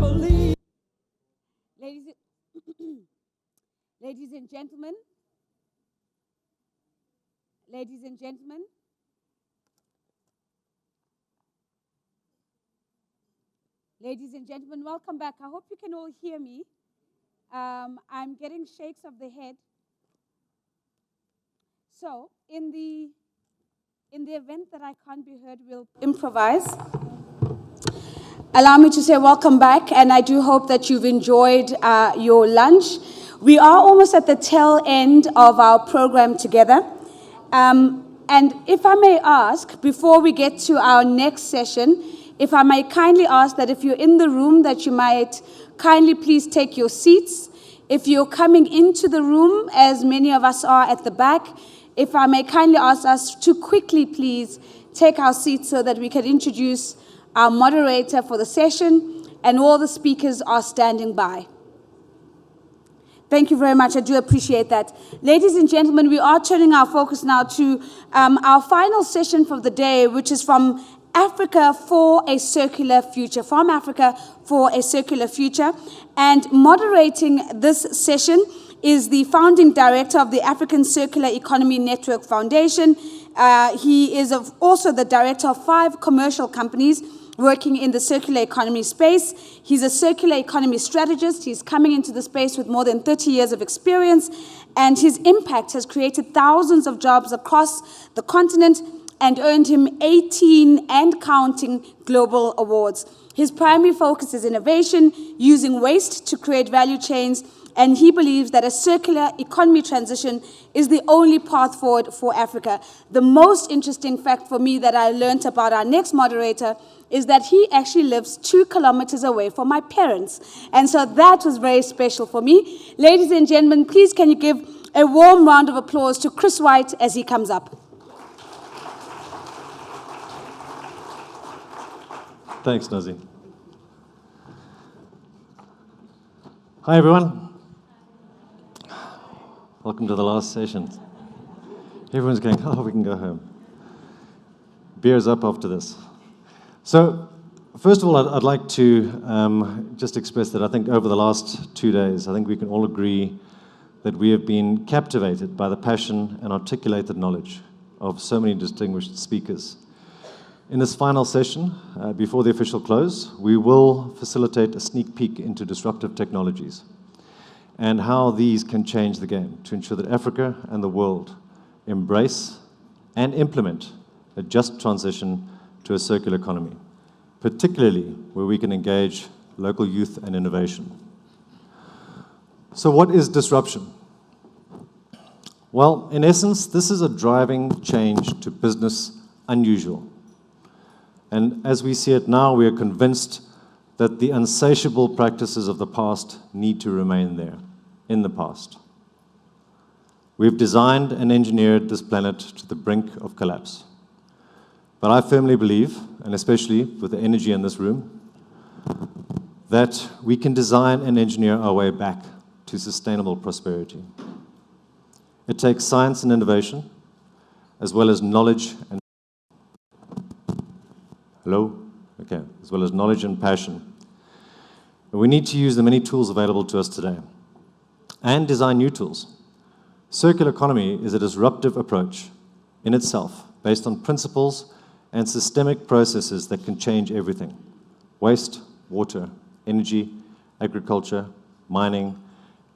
Ladies, ladies and gentlemen, ladies and gentlemen, ladies and gentlemen, welcome back. I hope you can all hear me. I'm getting shakes of the head. So, in the event that I can't be heard, we'll improvise. Allow me to say welcome back, and I do hope that you've enjoyed your lunch. We are almost at the tail end of our program together. And if I may ask, before we get to our next session, if I may kindly ask that if you're in the room, that you might kindly please take your seats. If you're coming into the room, as many of us are at the back, if I may kindly ask us to quickly please take our seats so that we can introduce our moderator for the session, and all the speakers are standing by. Thank you very much. I do appreciate that. Ladies and gentlemen, we are turning our focus now to our final session for the day, which is from Africa for a Circular Future. From Africa for a Circular Future. And moderating this session is the founding director of the African Circular Economy Network Foundation. He is also the director of 5 commercial companies working in the circular economy space. He's a circular economy strategist. He's coming into the space with more than 30 years of experience, and his impact has created thousands of jobs across the continent and earned him 18 and counting global awards. His primary focus is innovation, using waste to create value chains, and he believes that a circular economy transition is the only path forward for Africa. The most interesting fact for me that I learned about our next moderator is that he actually lives 2 kilometers away from my parents. And so that was very special for me. Ladies and gentlemen, please can you give a warm round of applause to Chris White as he comes up. Thanks, Nazi. Hi, everyone. Welcome to the last session. Everyone's going, oh, we can go home. Beer's up after this. So, first of all, I'd like to just express that I think over the last 2 days, I think we can all agree that we have been captivated by the passion and articulated knowledge of so many distinguished speakers. In this final session, before the official close, we will facilitate a sneak peek into disruptive technologies and how these can change the game to ensure that Africa and the world embrace and implement a just transition to a circular economy, particularly where we can engage local youth and innovation. So what is disruption? Well, in essence, this is a driving change to business unusual. And as we see it now, we are convinced that the insatiable practices of the past need to remain there, in the past. We've designed and engineered this planet to the brink of collapse. But I firmly believe, and especially with the energy in this room, that we can design and engineer our way back to sustainable prosperity. It takes science and innovation, as well as knowledge and as well as knowledge and passion. And we need to use the many tools available to us today and design new tools. Circular economy is a disruptive approach in itself, based on principles and systemic processes that can change everything: waste, water, energy, agriculture, mining,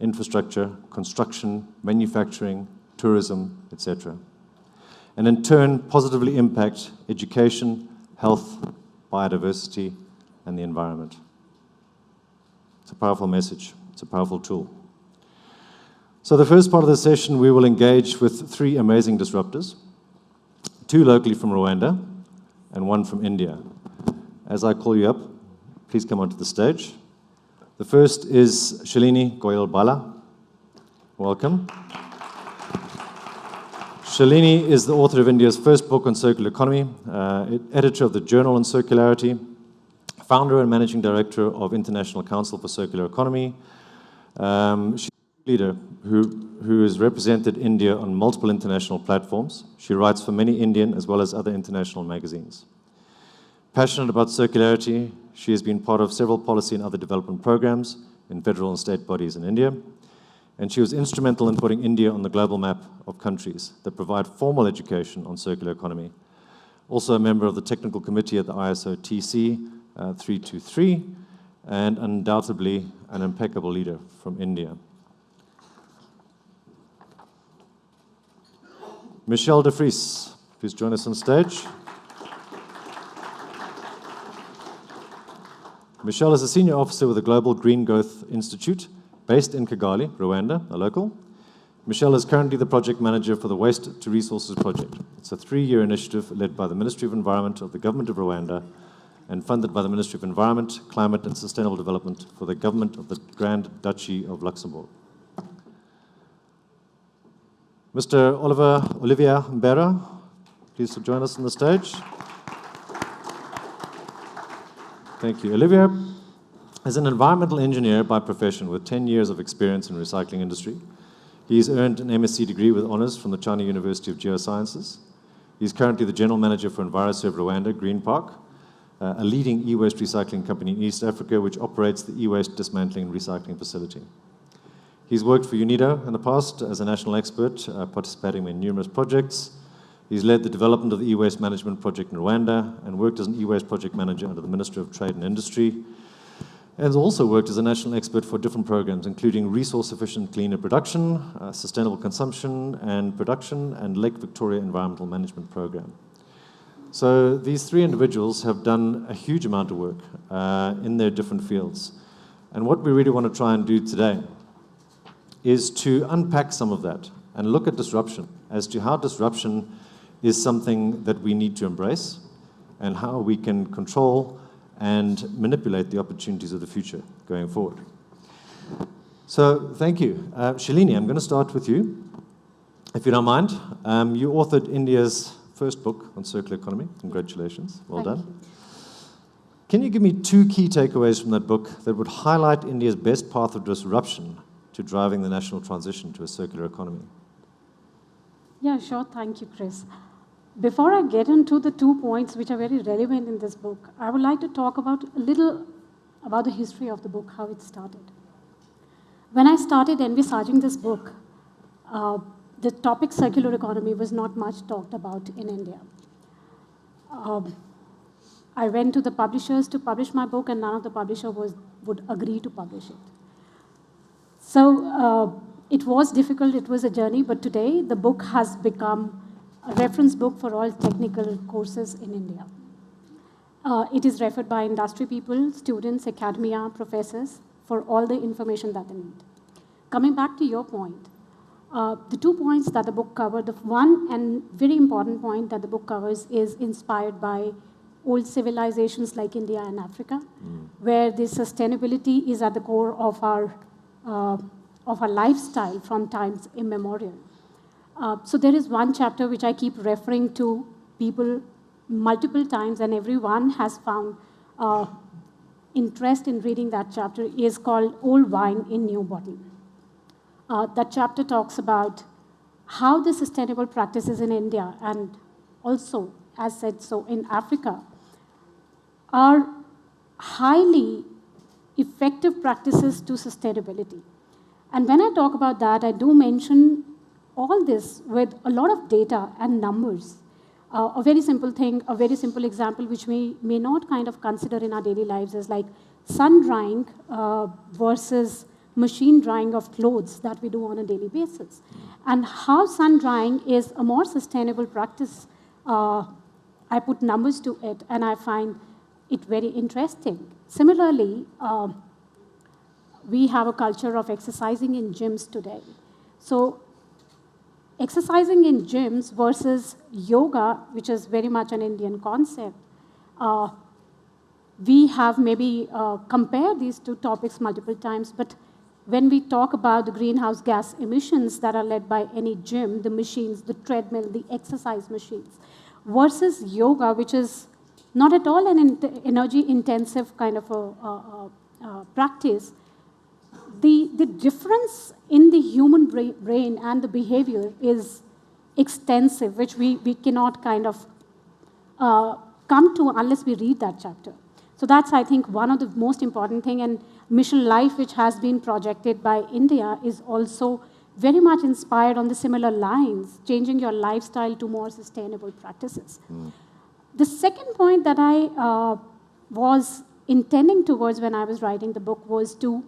infrastructure, construction, manufacturing, tourism, etc. And in turn, positively impact education, health, biodiversity, and the environment. It's a powerful message. It's a powerful tool. So the first part of the session, we will engage with 3 amazing disruptors, 2 locally from Rwanda and 1 from India. As I call you up, please come onto the stage. The first is Shalini Goyal-Bala. Welcome. Shalini is the author of India's first book on circular economy, editor of the Journal on Circularity, founder and managing director of International Council for Circular Economy. She's a leader who has represented India on multiple international platforms. She writes for many Indian as well as other international magazines. Passionate about circularity, she has been part of several policy and other development programs in federal and state bodies in India, and she was instrumental in putting India on the global map of countries that provide formal education on circular economy. Also a member of the technical committee at the ISO TC 323, and undoubtedly an impeccable leader from India. Michelle de Vries, please join us on stage. Michelle is a senior officer with the Global Green Growth Institute, based in Kigali, Rwanda, a local. Michelle is currently the project manager for the Waste to Resources project. It's a 3-year initiative led by the Ministry of Environment of the Government of Rwanda and funded by the Ministry of Environment, Climate and Sustainable Development for the Government of the Grand Duchy of Luxembourg. Mr. Olivier Mbera, please to join us on the stage. Thank you. Olivier is an environmental engineer by profession with 10 years of experience in the recycling industry. He's earned an MSc degree with honors from the China University of Geosciences. He's currently the general manager for EnviroServe Rwanda Green Park, a leading e-waste recycling company in East Africa which operates the e-waste dismantling and recycling facility. He's worked for UNIDO in the past as a national expert, participating in numerous projects. He's led the development of the e-waste management project in Rwanda and worked as an e-waste project manager under the Ministry of Trade and Industry, and has also worked as a national expert for different programs, including resource-efficient cleaner production, sustainable consumption and production, and Lake Victoria Environmental Management Program. So these 3 individuals have done a huge amount of work in their different fields. And what we really want to try and do today is to unpack some of that and look at disruption as to how disruption is something that we need to embrace and how we can control and manipulate the opportunities of the future going forward. So thank you. Shalini, I'm going to start with you, if you don't mind. You authored India's first book on circular economy. Congratulations. Well done. Thank you. Can you give me 2 key takeaways from that book that would highlight India's best path of disruption to driving the national transition to a circular economy? Yeah, sure. Thank you, Chris. Before I get into the 2 points which are very relevant in this book, I would like to talk a little about the history of the book, how it started. When I started envisaging this book, the topic circular economy was not much talked about in India. I went to the publishers to publish my book, and none of the publishers would agree to publish it. So it was difficult, it was a journey, but today the book has become a reference book for all technical courses in India. It is referred by industry people, students, academia, professors, for all the information that they need. Coming back to your point, the 2 points that the book covered, the one and very important point that the book covers is inspired by old civilizations like India and Africa, where the sustainability is at the core of our lifestyle from times immemorial. So there is one chapter which I keep referring to people multiple times, and everyone has found interest in reading that chapter, is called Old Wine in New Bottle. That chapter talks about how the sustainable practices in India, and also, as said so, in Africa, are highly effective practices to sustainability. And when I talk about that, I do mention all this with a lot of data and numbers. A very simple thing, a very simple example, which we may not kind of consider in our daily lives, is like sun drying versus machine drying of clothes that we do on a daily basis. And how sun drying is a more sustainable practice. I put numbers to it, and I find it very interesting. Similarly, we have a culture of exercising in gyms today. So exercising in gyms versus yoga, which is very much an Indian concept, we have maybe compared these 2 topics multiple times, but when we talk about the greenhouse gas emissions that are led by any gym, the machines, the treadmill, the exercise machines, versus yoga, which is not at all an energy-intensive kind of a practice, the difference in the human brain and the behavior is extensive, which we cannot kind of come to unless we read that chapter. So that's, I think, one of the most important thing. And Mission Life, which has been projected by India, is also very much inspired on the similar lines, changing your lifestyle to more sustainable practices. The second point that I was intending towards when I was writing the book was to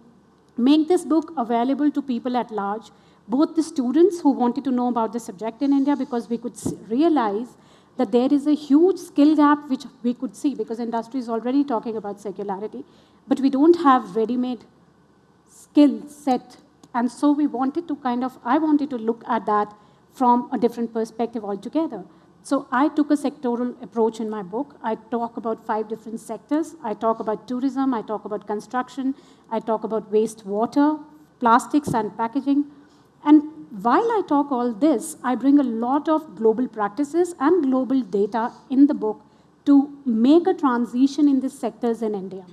make this book available to people at large, both the students who wanted to know about the subject in India, because we could realize that there is a huge skill gap which we could see, because industry is already talking about circularity, but we don't have ready-made skill set. And so we wanted to I wanted to look at that from a different perspective altogether. So I took a sectoral approach in my book. I talk about 5 different sectors. I talk about tourism, I talk about construction, I talk about wastewater, plastics and packaging. And while I talk all this, I bring a lot of global practices and global data in the book to make a transition in these sectors in India.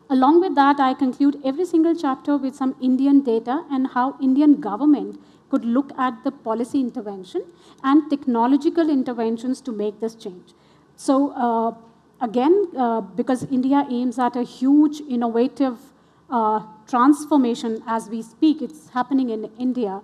Along with that, I conclude every single chapter with some Indian data and how Indian government could look at the policy intervention and technological interventions to make this change. So again, because India aims at a huge innovative transformation as we speak, it's happening in India.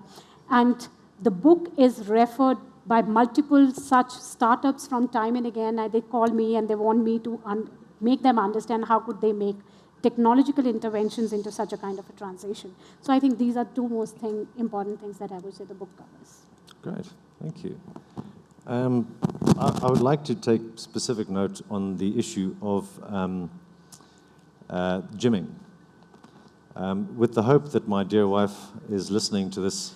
And the book is referred by multiple such startups from time and again. And they call me and they want me to make them understand how could they make technological interventions into such a kind of a transition. So I think these are 2 most important things that I would say the book covers. Great, thank you. I would like to take specific note on the issue of gymming, with the hope that my dear wife is listening to this,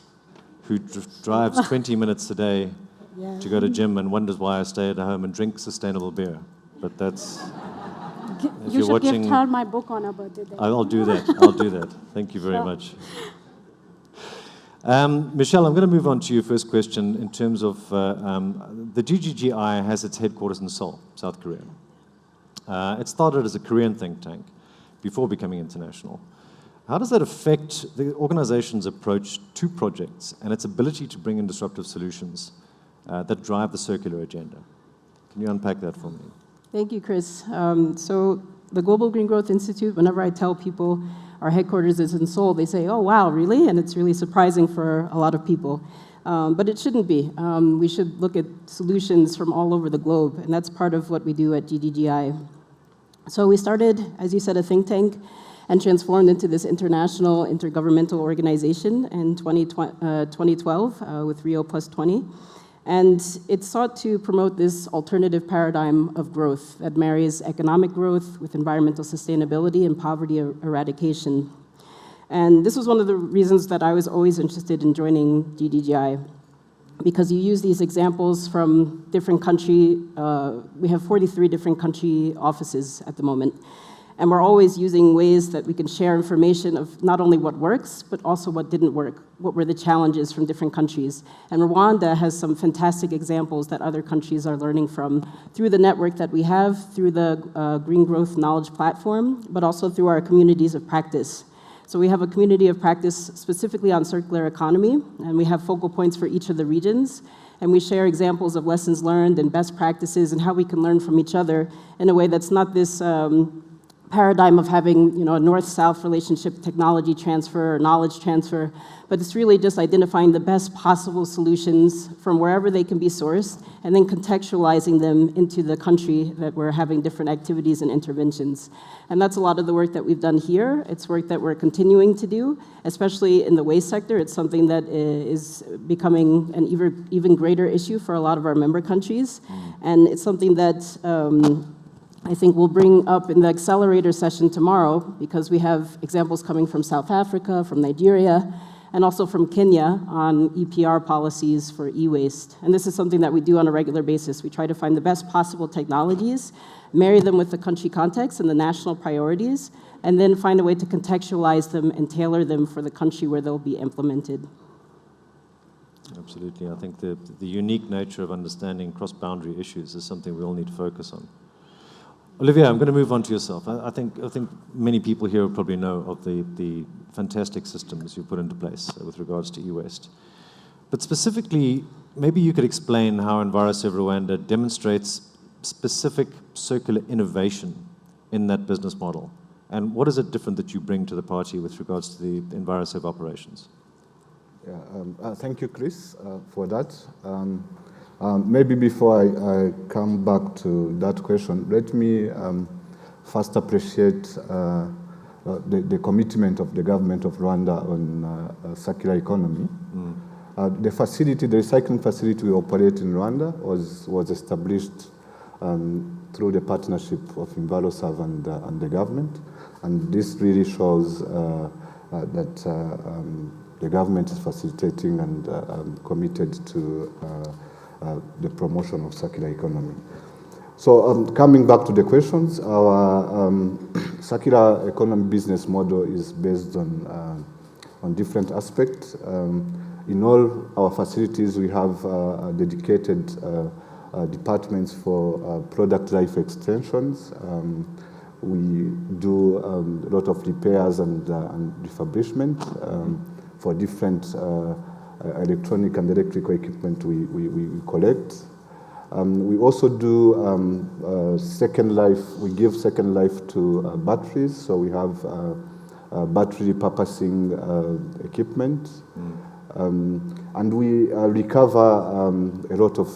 who drives 20 minutes a day to go to gym and wonders why I stay at home and drink sustainable beer. But that's... You should gift her my book on her birthday. I'll do that. I'll do that. Thank you very much. Michelle, I'm going to move on to your first question in terms of the GGGI has its headquarters in Seoul, South Korea. It started as a Korean think tank before becoming international. How does that affect the organization's approach to projects and its ability to bring in disruptive solutions that drive the circular agenda? Can you unpack that for me? Thank you, Chris. So the Global Green Growth Institute, whenever I tell people our headquarters is in Seoul, they say, oh, wow, really? And it's really surprising for a lot of people. But it shouldn't be. We should look at solutions from all over the globe, and that's part of what we do at GGGI. So we started, as you said, a think tank and transformed into this international intergovernmental organization in 2012 with Rio Plus 20. And it sought to promote this alternative paradigm of growth that marries economic growth with environmental sustainability and poverty eradication. And this was one of the reasons that I was always interested in joining GGGI, because you use these examples from different country, we have 43 different country offices at the moment. And we're always using ways that we can share information of not only what works, but also what didn't work. What were the challenges from different countries? And Rwanda has some fantastic examples that other countries are learning from through the network that we have, through the Green Growth Knowledge Platform, but also through our communities of practice. So we have a community of practice specifically on circular economy, and we have focal points for each of the regions. And we share examples of lessons learned and best practices and how we can learn from each other in a way that's not this paradigm of having, a north-south relationship, technology transfer or knowledge transfer, but it's really just identifying the best possible solutions from wherever they can be sourced, and then contextualizing them into the country that we're having different activities and interventions. And that's a lot of the work that we've done here. It's work that we're continuing to do, especially in the waste sector. It's something that is becoming an even greater issue for a lot of our member countries, and it's something that I think we'll bring up in the accelerator session tomorrow, because we have examples coming from South Africa, from Nigeria, and also from Kenya on EPR policies for e-waste. And this is something that we do on a regular basis. We try to find the best possible technologies, marry them with the country context and the national priorities, and then find a way to contextualize them and tailor them for the country where they'll be implemented. Absolutely. I think the unique nature of understanding cross-boundary issues is something we all need to focus on. Olivia, I'm going to move on to yourself. I think many people here probably know of the fantastic systems you put into place with regards to e-waste. But specifically, maybe you could explain how EnviroServe Rwanda demonstrates specific circular innovation in that business model? And what is it different that you bring to the party with regards to the EnviroServe operations? Yeah, thank you, Chris, for that. Maybe before I come back to that question, let me first appreciate the commitment of the government of Rwanda on circular economy. The facility, the recycling facility we operate in Rwanda was established through the partnership of EnviroServe and the government. And this really shows that the government is facilitating and committed to the promotion of circular economy. So coming back to the questions, our circular economy business model is based on different aspects. In all our facilities, we have dedicated departments for product life extensions. We do a lot of repairs and refurbishment for different electronic and electrical equipment we collect. We also do second life. We give second life to batteries, so we have battery repurposing equipment. And we recover a lot of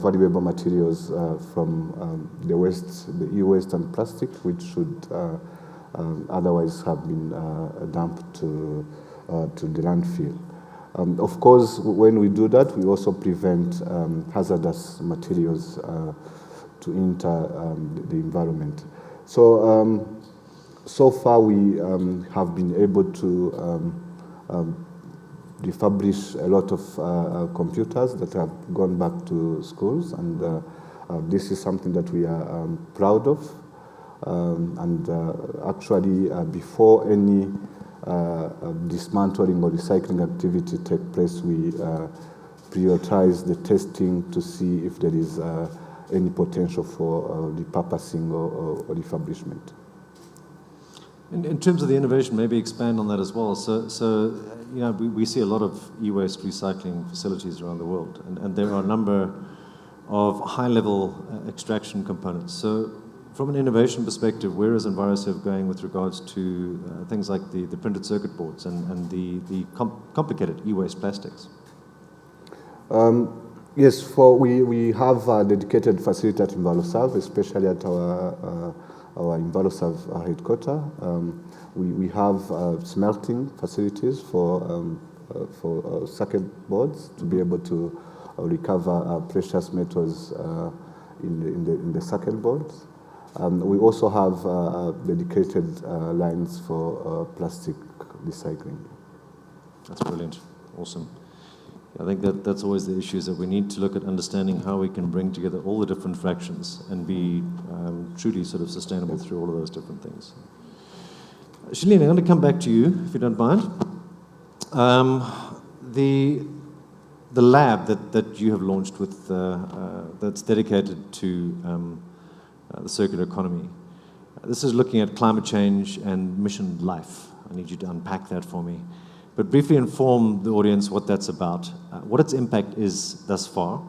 valuable materials from the waste, the e-waste and plastic, which should otherwise have been dumped to the landfill. Of course, when we do that, we also prevent hazardous materials to enter the environment. So, so far we have been able to refurbish a lot of computers that have gone back to schools, and this is something that we are proud of. Actually, before any dismantling or recycling activity take place, we prioritize the testing to see if there is any potential for repurposing or refurbishment. In terms of the innovation, maybe expand on that as well. So you know, we see a lot of e-waste recycling facilities around the world, and there are a number of high-level extraction components. So from an innovation perspective, where is EnviroServe going with regards to things like the printed circuit boards and the complicated e-waste plastics? Yes, we have a dedicated facility at EnviroServe, especially at our EnviroServe headquarters. We have smelting facilities for circuit boards to be able to recover precious metals in the circuit boards. We also have dedicated lines for plastic recycling. That's brilliant. Awesome. I think that's always the issue, is that we need to look at understanding how we can bring together all the different fractions and be truly sort of sustainable through all of those different things. Shalini, I'm going to come back to you, if you don't mind. The lab that you have launched with that's dedicated to the circular economy. This is looking at climate change and mission life. I need you to unpack that for me. But briefly inform the audience what that's about, what its impact is thus far,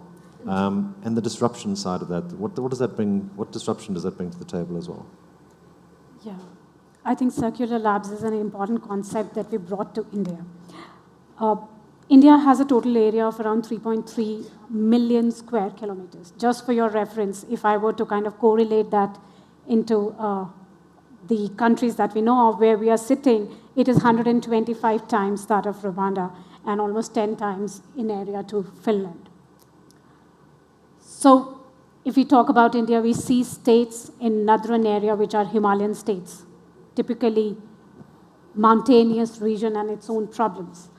and the disruption side of that. What does that bring? What disruption does that bring to the table as well? Yeah, I think circular labs is an important concept that we brought to India. India has a total area of around 3.3 million square kilometers. Just for your reference, if I were to kind of correlate that into the countries that we know of where we are sitting, it is 125 times that of Rwanda and almost 10 times in area to Finland. So if we talk about India, we see states in northern area which are Himalayan states, typically mountainous region and its own problems.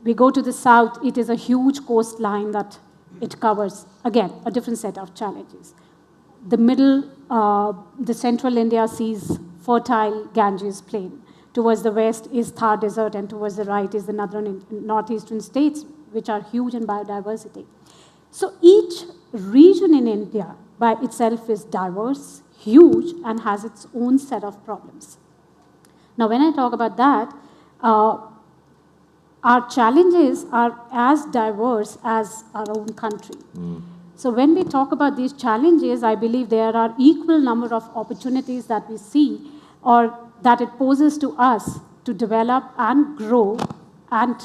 We go to the south, it is a huge coastline that it covers. Again, a different set of challenges. The middle, the central India sees fertile Ganges plain. Towards the west is Thar Desert, and towards the right is the northeastern states, which are huge in biodiversity. So each region in India by itself is diverse, huge, and has its own set of problems. Now, when I talk about that, our challenges are as diverse as our own country. So when we talk about these challenges, I believe there are equal number of opportunities that we see or that it poses to us to develop and grow and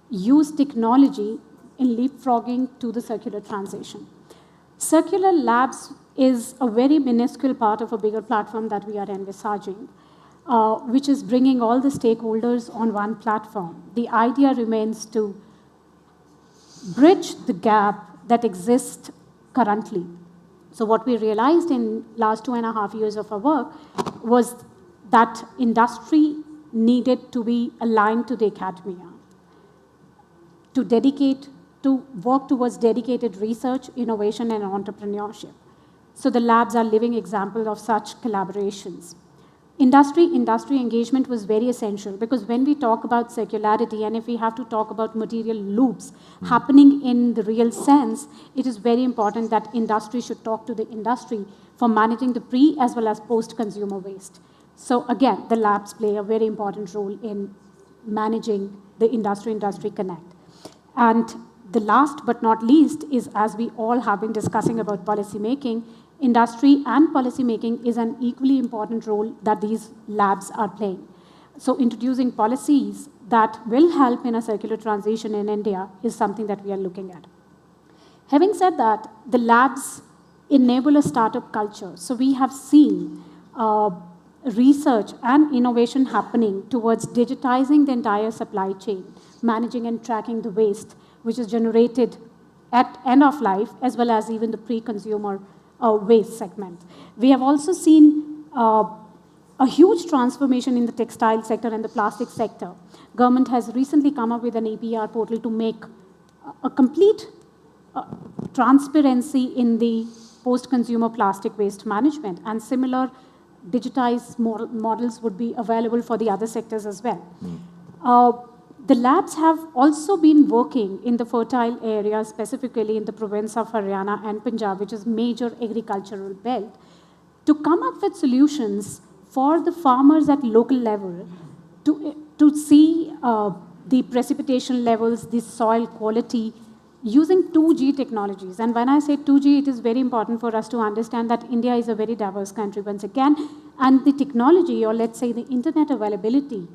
use technology in leapfrogging to the circular transition. Circular Labs is a very minuscule part of a bigger platform that we are envisaging, which is bringing all the stakeholders on one platform. The idea remains to bridge the gap that exists currently. So what we realized in last 2.5 years of our work was that industry needed to be aligned to the academia, to work towards dedicated research, innovation, and entrepreneurship. So the labs are living examples of such collaborations. Industry engagement was very essential because when we talk about circularity and if we have to talk about material loops happening in the real sense, it is very important that industry should talk to the industry for managing the pre as well as post-consumer waste. So again, the labs play a very important role in managing the industry connect. And the last but not least is, as we all have been discussing about policy making, industry and policy making is an equally important role that these labs are playing. So introducing policies that will help in a circular transition in India is something that we are looking at. Having said that, the labs enable a startup culture. So we have seen research and innovation happening towards digitizing the entire supply chain, managing and tracking the waste, which is generated at end of life, as well as even the pre-consumer waste segment. We have also seen a huge transformation in the textile sector and the plastic sector. Government has recently come up with an APR portal to make a complete transparency in the post-consumer plastic waste management, and similar digitized models would be available for the other sectors as well. The labs have also been working in the fertile areas, specifically in the province of Haryana and Punjab, which is major agricultural belt, to come up with solutions for the farmers at local level to see the precipitation levels, the soil quality, using 2G technologies. And when I say 2G, it is very important for us to understand that India is a very diverse country once again, and the technology, or let's say the internet availability,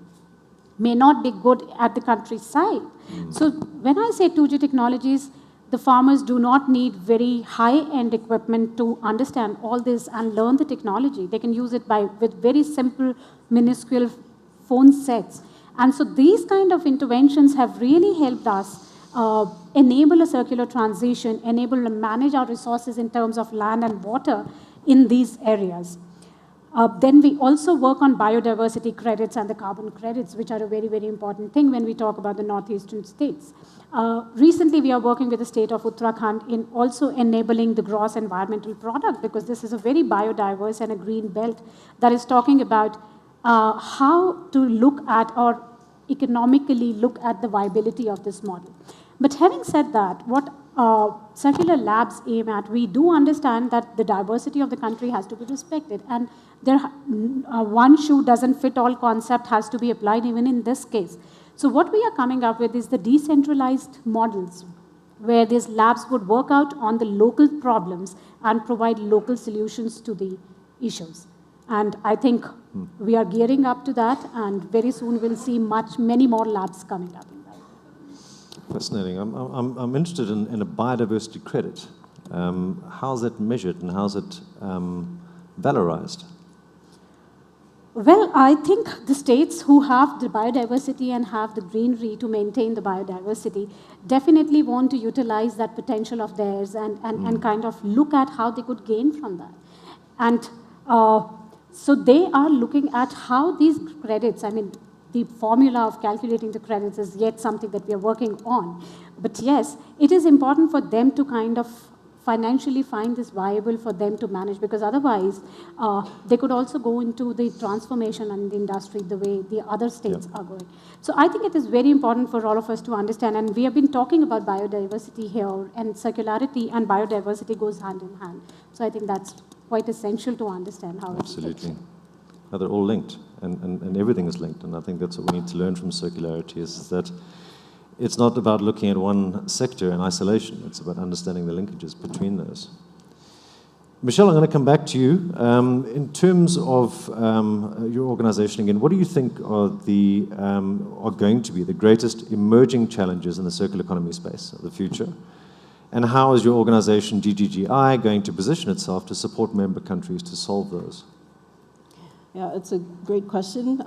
may not be good at the countryside. So when I say 2G technologies, the farmers do not need very high-end equipment to understand all this and learn the technology. They can use it with very simple, minuscule phone sets. And so these kind of interventions have really helped us enable a circular transition, enable to manage our resources in terms of land and water in these areas. Then we also work on biodiversity credits and the carbon credits, which are a very, very important thing when we talk about the northeastern states. Recently, we are working with the state of Uttarakhand in also enabling the gross environmental product, because this is a very biodiverse and a green belt that is talking about how to look at or economically look at the viability of this model. But having said that, what circular labs aim at, we do understand that the diversity of the country has to be respected, and one shoe doesn't fit all concept has to be applied even in this case. So what we are coming up with is the decentralized models, where these labs would work out on the local problems and provide local solutions to the issues. And I think we are gearing up to that, and very soon we'll see many more labs coming up. Fascinating. I'm interested in a biodiversity credit. How's that measured and how's it valorized? Well, I think the states who have the biodiversity and have the greenery to maintain the biodiversity definitely want to utilize that potential of theirs and kind of look at how they could gain from that. And so they are looking at how these credits, I mean, the formula of calculating the credits is yet something that we are working on. But yes, it is important for them to kind of financially find this viable for them to manage, because otherwise they could also go into the transformation and the industry the way the other states are going. So I think it is very important for all of us to understand, and we have been talking about biodiversity here, and circularity and biodiversity goes hand in hand. So I think that's quite essential to understand how Absolutely. Now they're all linked, and everything is linked, and I think that's what we need to learn from circularity, is that it's not about looking at one sector in isolation. It's about understanding the linkages between those. Michelle, I'm going to come back to you. In terms of your organization again, what do you think are going to be the greatest emerging challenges in the circular economy space of the future? And how is your organization, GGGI, going to position itself to support member countries to solve those? Yeah, it's a great question.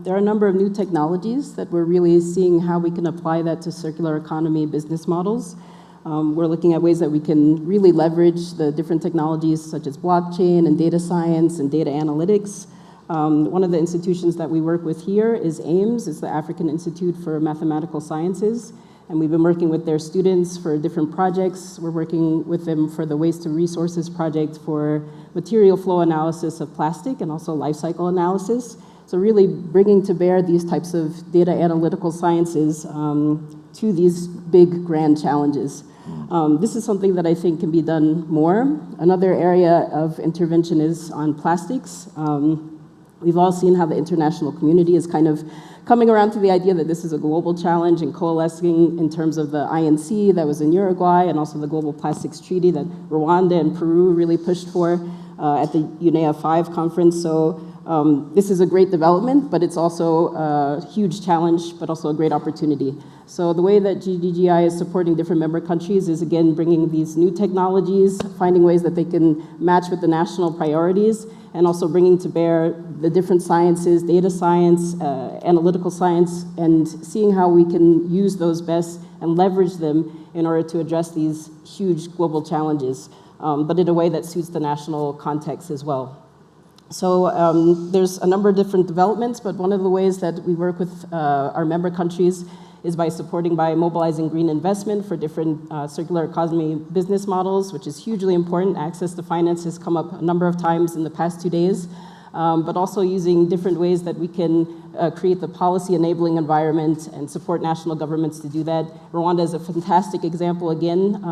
There are a number of new technologies that we're really seeing how we can apply that to circular economy business models. We're looking at ways that we can really leverage the different technologies such as blockchain and data science and data analytics. One of the institutions that we work with here is AIMS. It's the African Institute for Mathematical Sciences. And we've been working with their students for different projects. We're working with them for the Waste to Resources project for material flow analysis of plastic and also life cycle analysis. So really bringing to bear these types of data analytical sciences to these big, grand challenges. This is something that I think can be done more. Another area of intervention is on plastics. We've all seen how the international community is kind of coming around to the idea that this is a global challenge and coalescing in terms of the INC that was in Uruguay and also the Global Plastics Treaty that Rwanda and Peru really pushed for at the UNEA 5 conference. So this is a great development, but it's also a huge challenge, but also a great opportunity. So the way that GDGI is supporting different member countries is, again, bringing these new technologies, finding ways that they can match with the national priorities, and also bringing to bear the different sciences, data science, analytical science, and seeing how we can use those best and leverage them in order to address these huge global challenges, but in a way that suits the national context as well. So there's a number of different developments, but one of the ways that we work with our member countries is by mobilizing green investment for different circular economy business models, which is hugely important. Access to finance has come up a number of times in the past 2 days, but also using different ways that we can create the policy enabling environment and support national governments to do that. Rwanda is a fantastic example, again,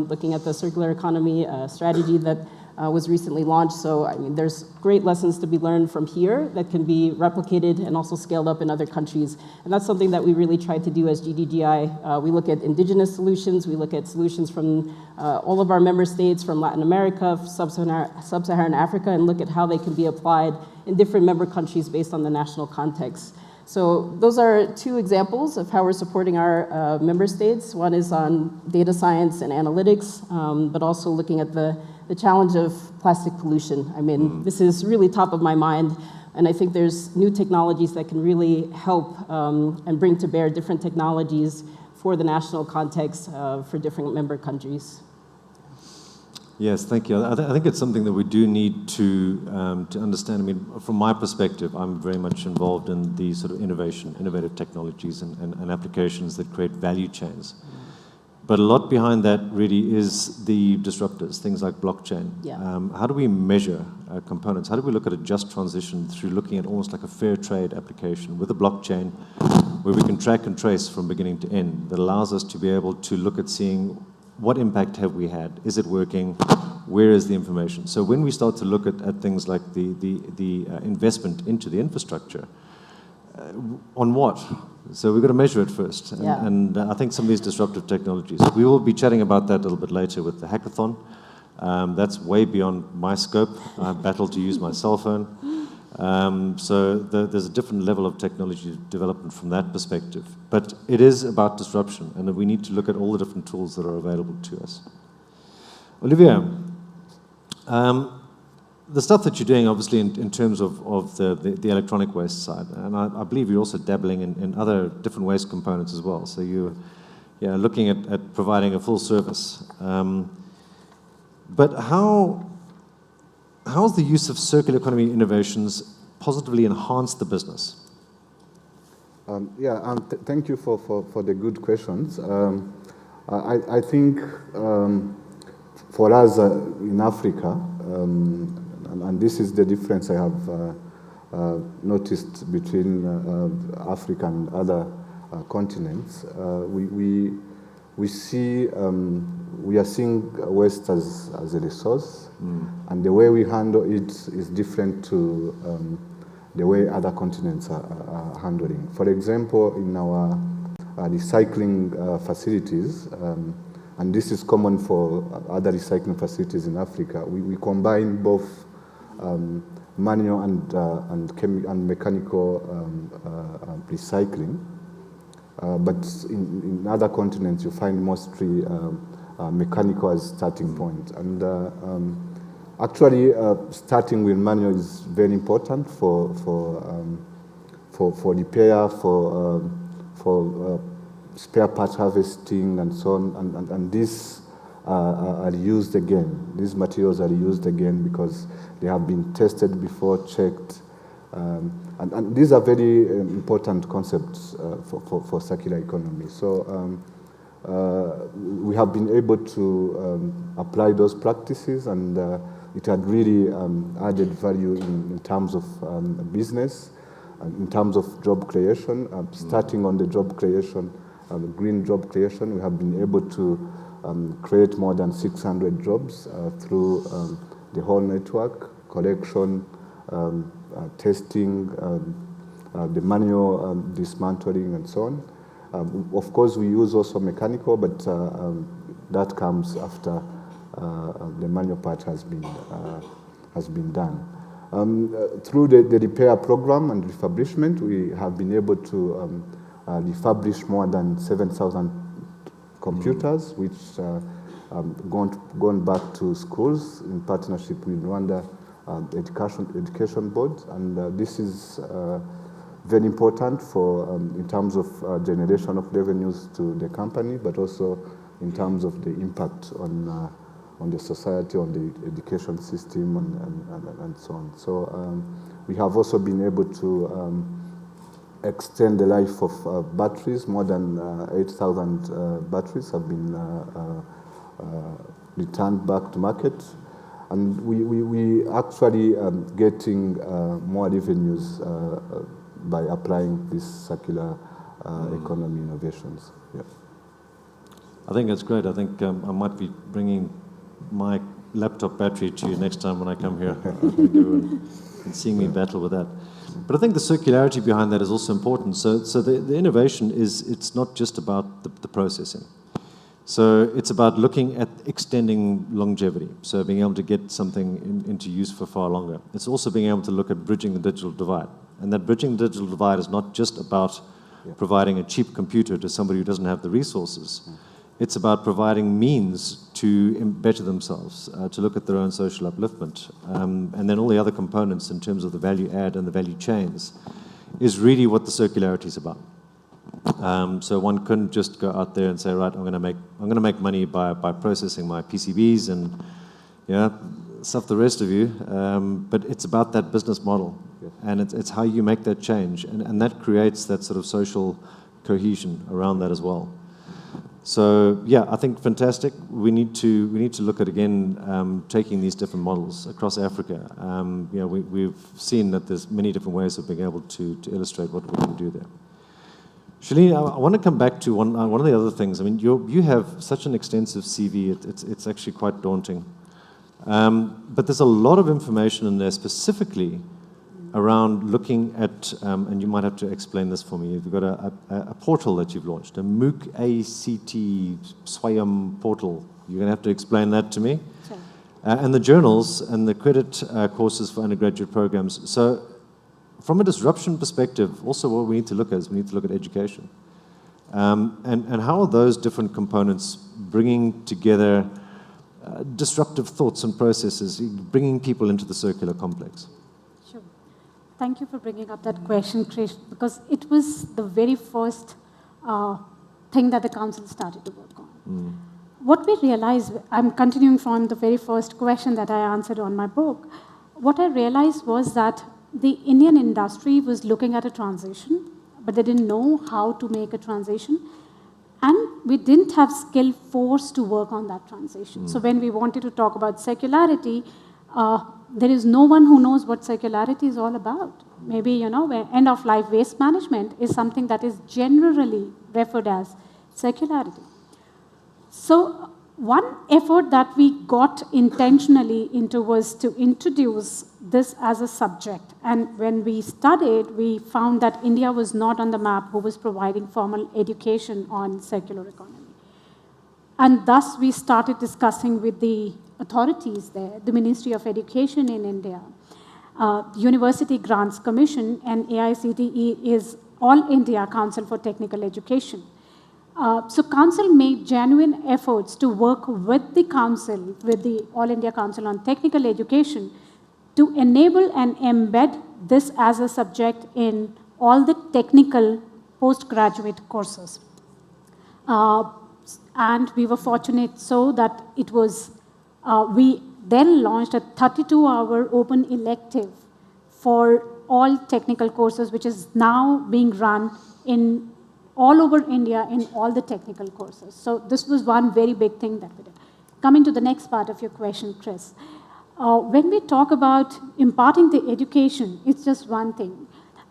looking at the circular economy strategy that was recently launched. So, I mean, there's great lessons to be learned from here that can be replicated and also scaled up in other countries. And that's something that we really try to do as GDGI. We look at indigenous solutions, we look at solutions from all of our member states, from Latin America, Sub-Saharan Africa, and look at how they can be applied in different member countries based on the national context. So those are two examples of how we're supporting our member states. One is on data science and analytics, but also looking at the challenge of plastic pollution. I mean, this is really top of my mind, and I think there's new technologies that can really help and bring to bear different technologies for the national context for different member countries. Yes, thank you. I think it's something that we do need to understand. I mean, from my perspective, I'm very much involved in the sort of innovative technologies and applications that create value chains. But a lot behind that really is the disruptors, things like blockchain. Yeah. How do we measure components? How do we look at a just transition through looking at almost like a fair trade application with a blockchain where we can track and trace from beginning to end that allows us to be able to look at seeing what impact have we had? Is it working? Where is the information? So when we start to look at things like the investment into the infrastructure, on what? So we've got to measure it first. And I think some of these disruptive technologies, we will be chatting about that a little bit later with the hackathon. That's way beyond my scope. I battle to use my cell phone. So there's a different level of technology development from that perspective. But it is about disruption, and we need to look at all the different tools that are available to us. Olivia, the stuff that you're doing, obviously, in terms of the electronic waste side, and I believe you're also dabbling in other different waste components as well. So you're looking at providing a full service. But how's the use of circular economy innovations positively enhanced the business? Thank you for the good questions. I think for us in Africa, and this is the difference I have noticed between Africa and other continents. We are seeing waste as a resource, and the way we handle it is different to the way other continents are handling. For example, in our recycling facilities, and this is common for other recycling facilities in Africa. We combine both manual and mechanical recycling, but in other continents you find mostly mechanical as starting point. And actually, starting with manual is very important for repair, for spare part harvesting, and so on. And these are used again. These materials are used again because they have been tested before, checked, and these are very important concepts for circular economy. So we have been able to apply those practices, and it had really added value in terms of business, in terms of job creation. Starting on the job creation, green job creation, we have been able to create more than 600 jobs through the whole network, collection, testing, the manual dismantling, and so on. Of course, we use also mechanical, but that comes after the manual part has been done. Through the repair program and refurbishment, we have been able to refurbish more than 7,000 computers, which gone back to schools in partnership with Rwanda Education Board, and this is very important for in terms of generation of revenues to the company, but also in terms of the impact on the society, on the education system, and so on. So we have also been able to extend the life of batteries. More than 8,000 batteries have been returned back to market. And we actually getting more revenues by applying these circular economy innovations. Yeah. I think that's great. I think I might be bringing my laptop battery to you next time when I come here. And seeing me battle with that. But I think the circularity behind that is also important. So the innovation it's not just about the processing. So it's about looking at extending longevity. So being able to get something into use for far longer. It's also being able to look at bridging the digital divide. And that bridging the digital divide is not just about providing a cheap computer to somebody who doesn't have the resources. It's about providing means to better themselves, to look at their own social upliftment. And then all the other components in terms of the value add and the value chains is really what the circularity is about. So one couldn't just go out there and say, right, I'm going to make money by processing my PCBs and stuff the rest of you. But it's about that business model, and it's how you make that change, and that creates that sort of social cohesion around that as well. So yeah, I think fantastic. We need to look at again taking these different models across Africa. We've seen that there's many different ways of being able to illustrate what we can do there. Shalini, I want to come back to one of the other things. I mean, you have such an extensive CV. It's actually quite daunting. But there's a lot of information in there specifically around looking at, and you might have to explain this for me. You've got a portal that you've launched, a MOOC ACT Swayam portal. You're going to have to explain that to me. Sure. And the journals and the credit courses for undergraduate programs. So from a disruption perspective, also what we need to look at is we need to look at education. And how are those different components bringing together disruptive thoughts and processes, bringing people into the circular complex? Sure. Thank you for bringing up that question, Krish, because it was the very first thing that the council started to work on. What we realized, I'm continuing from the very first question that I answered on my book, what I realized was that the Indian industry was looking at a transition, but they didn't know how to make a transition. And we didn't have skilled force to work on that transition. So when we wanted to talk about circularity, there is no one who knows what circularity is all about. Maybe, end-of-life waste management is something that is generally referred as circularity. So One effort that we got intentionally into was to introduce this as a subject. And when we studied, we found that India was not on the map who was providing formal education on circular economy. And thus, we started discussing with the authorities there, the Ministry of Education in India, University Grants Commission, and AICTE is All India Council for Technical Education. So Council made genuine efforts to work with the Council, with the All India Council on Technical Education, to enable and embed this as a subject in all the technical postgraduate courses. And we were fortunate so that it was, we then launched a 32-hour open elective for all technical courses, which is now being run in all over India in all the technical courses. So this was one very big thing that we did. Coming to the next part of your question, Chris. When we talk about imparting the education, it's just one thing.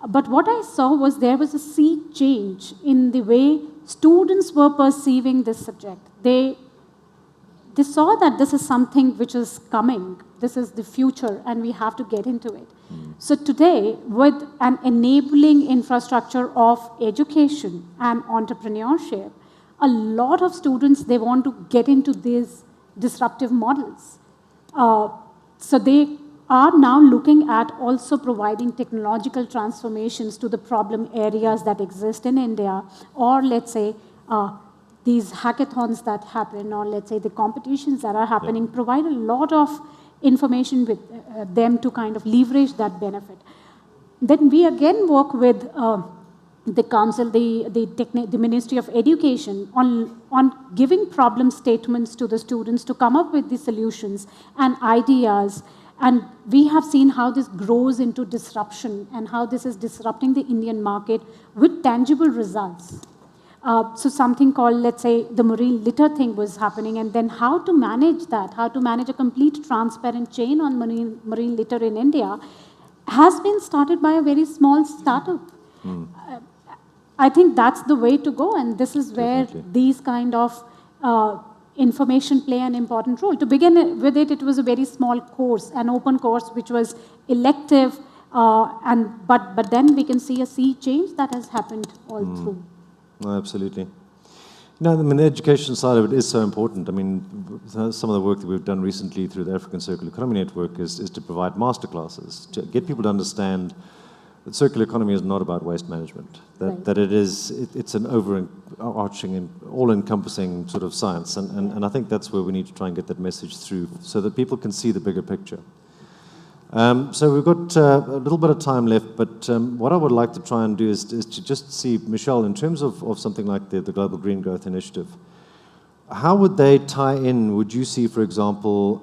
But what I saw was there was a sea change in the way students were perceiving this subject. They saw that this is something which is coming. This is the future, and we have to get into it. So today, with an enabling infrastructure of education and entrepreneurship, a lot of students, they want to get into these disruptive models. So they are now looking at also providing technological transformations to the problem areas that exist in India, or let's say these hackathons that happen, or let's say the competitions that are happening, provide a lot of information with them to kind of leverage that benefit. Then we again work with the council, the Ministry of Education on giving problem statements to the students to come up with the solutions and ideas. And we have seen how this grows into disruption and how this is disrupting the Indian market with tangible results. So something called, let's say, the marine litter thing was happening, and then how to manage that, how to manage a complete transparent chain on marine litter in India has been started by a very small startup. I think that's the way to go, and this is where these kind of information play an important role. To begin with it was a very small course, an open course, which was elective, but then we can see a sea change that has happened all through. No, absolutely. No, I mean, the education side of it is so important. I mean, some of the work that we've done recently through the African Circular Economy Network is to provide masterclasses, to get people to understand that circular economy is not about waste management, that it's an overarching and all-encompassing sort of science. And I think that's where we need to try and get that message through so that people can see the bigger picture. So we've got a little bit of time left, but what I would like to try and do is to just see, Michelle, in terms of something like the Global Green Growth Initiative, how would they tie in? Would you see, for example,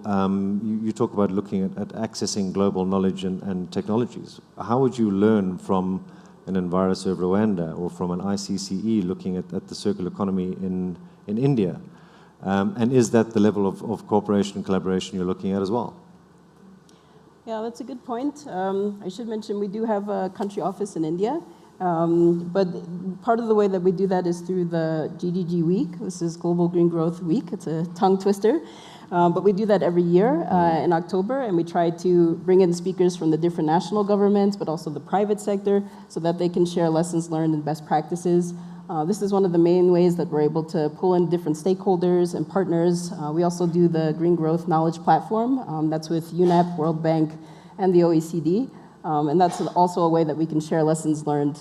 you talk about looking at accessing global knowledge and technologies. How would you learn from an Envirus of Rwanda or from an ICCE looking at the circular economy in India? And is that the level of cooperation and collaboration you're looking at as well? Yeah, that's a good point. I should mention we do have a country office in India, but part of the way that we do that is through the GDG Week. This is Global Green Growth Week. It's a tongue twister, but we do that every year in October, and we try to bring in speakers from the different national governments, but also the private sector, so that they can share lessons learned and best practices. This is one of the main ways that we're able to pull in different stakeholders and partners. We also do the Green Growth Knowledge Platform. That's with UNEP, World Bank, and the OECD. And that's also a way that we can share lessons learned.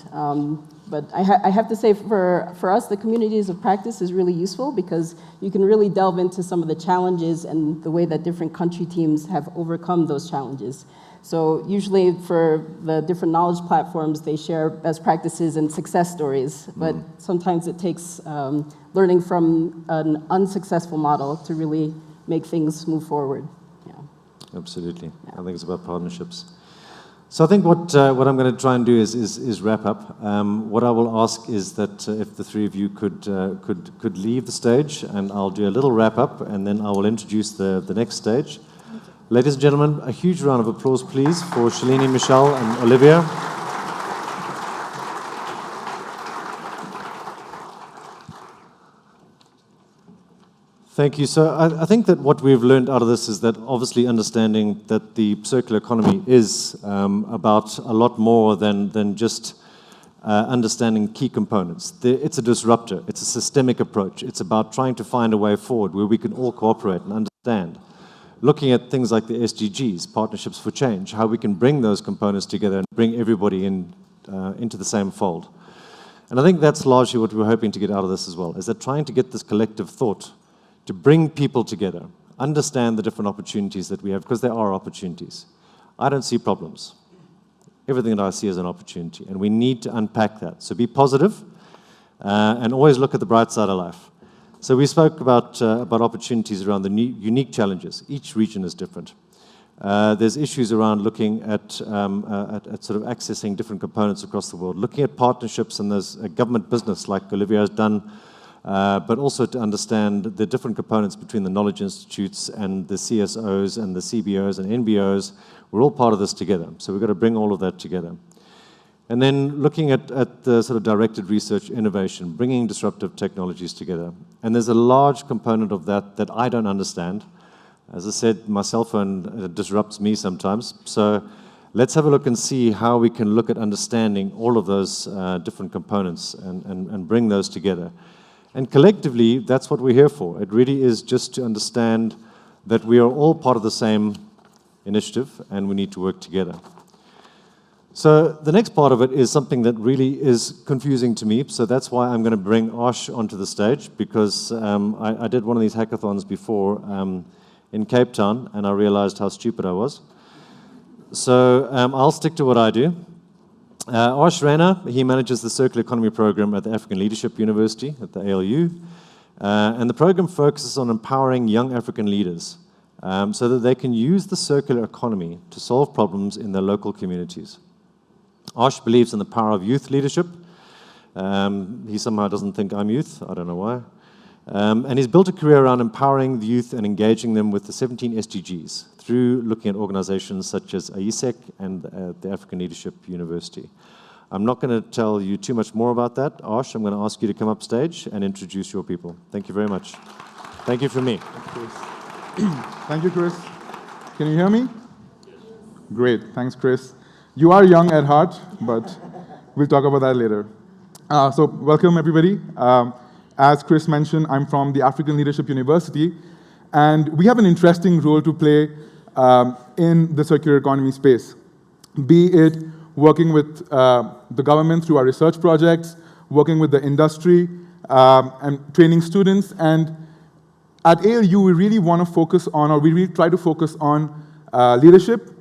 But I have to say, for us, the communities of practice is really useful because you can really delve into some of the challenges and the way that different country teams have overcome those challenges. So usually for the different knowledge platforms, they share best practices and success stories, but sometimes it takes learning from an unsuccessful model to really make things move forward. Yeah. Absolutely. Yeah. I think it's about partnerships. So I think what I'm going to try and do is wrap up. What I will ask is that if the three of you could leave the stage, and I'll do a little wrap up, and then I will introduce the next stage. Ladies and gentlemen, a huge round of applause, please, for Shalini, Michelle, and Olivia. Thank you. So I think that what we've learned out of this is that obviously understanding that the circular economy is about a lot more than just understanding key components. It's a disruptor. It's a systemic approach. It's about trying to find a way forward where we can all cooperate and understand. Looking at things like the SDGs, Partnerships for Change, how we can bring those components together and bring everybody into the same fold. And I think that's largely what we're hoping to get out of this as well, is that trying to get this collective thought to bring people together, understand the different opportunities that we have, because there are opportunities. I don't see problems. Everything that I see is an opportunity, and we need to unpack that. So be positive, and always look at the bright side of life. So we spoke about opportunities around the unique challenges. Each region is different. There's issues around looking at sort of accessing different components across the world, looking at partnerships, and there's a government business like Olivia has done, but also to understand the different components between the knowledge institutes and the CSOs and the CBOs and NBOs. We're all part of this together, so we've got to bring all of that together. And then looking at the sort of directed research innovation, bringing disruptive technologies together. And there's a large component of that I don't understand. As I said, my cell phone disrupts me sometimes. So let's have a look and see how we can look at understanding all of those different components and bring those together. And collectively, that's what we're here for. It really is just to understand that we are all part of the same initiative and we need to work together. So the next part of it is something that really is confusing to me. So that's why I'm going to bring Ash onto the stage, because I did one of these hackathons before in Cape Town, and I realized how stupid I was. So I'll stick to what I do. Ash Rana, he manages the Circular Economy Program at the African Leadership University, at the ALU. And the program focuses on empowering young African leaders so that they can use the circular economy to solve problems in their local communities. Ash believes in the power of youth leadership. He somehow doesn't think I'm youth. I don't know why. And he's built a career around empowering the youth and engaging them with the 17 SDGs through looking at organizations such as AIESEC and the African Leadership University. I'm not going to tell you too much more about that. Ash, I'm going to ask you to come up stage and introduce your people. Thank you very much. Thank you from me. Thank you, Chris. Can you hear me? Yes. Great. Thanks, Chris. You are young at heart, but we'll talk about that later. So welcome, everybody. As Chris mentioned, I'm from the African Leadership University, and we have an interesting role to play in the circular economy space, be it working with the government through our research projects, working with the industry, and training students. And at ALU, we really want to focus on, or we really try to focus on leadership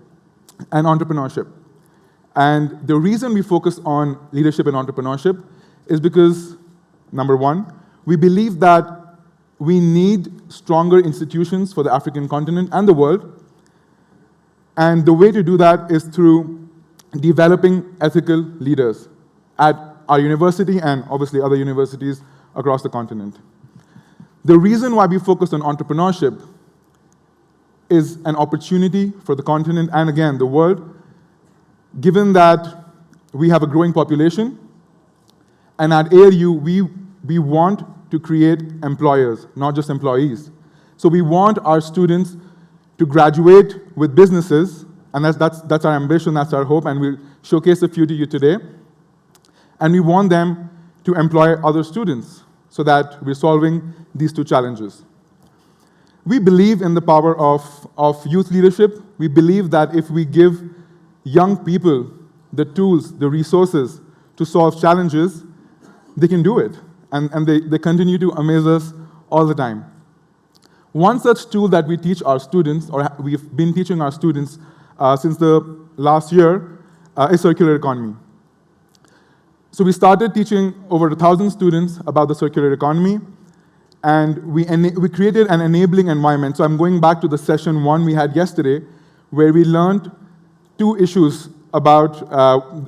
and entrepreneurship. And the reason we focus on leadership and entrepreneurship is because, number one, we believe that we need stronger institutions for the African continent and the world. And the way to do that is through developing ethical leaders at our university and obviously other universities across the continent. The reason why we focus on entrepreneurship is an opportunity for the continent and, again, the world, given that we have a growing population, and at ALU, we want to create employers, not just employees. So we want our students to graduate with businesses, and that's our ambition, that's our hope, and we'll showcase a few to you today. And we want them to employ other students so that we're solving these two challenges. We believe in the power of youth leadership. We believe that if we give young people the tools, the resources to solve challenges, they can do it. And they continue to amaze us all the time. One such tool that we teach our students, or we've been teaching our students since the last year, is circular economy. So we started teaching over 1,000 students about the circular economy, and we created an enabling environment. So I'm going back to the session 1 we had yesterday, where we learned 2 issues about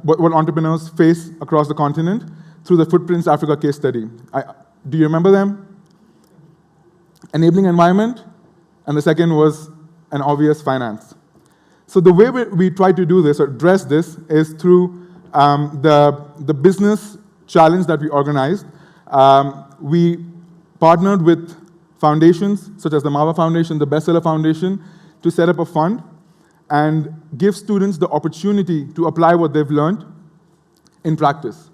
what entrepreneurs face across the continent through the Footprints Africa case study. Do you remember them? Enabling environment, and the second was an obvious finance. So the way we try to do this, or address this, is through the business challenge that we organized. We partnered with foundations, such as the Mava Foundation, the Bestseller Foundation, to set up a fund and give students the opportunity to apply what they've learned in practice.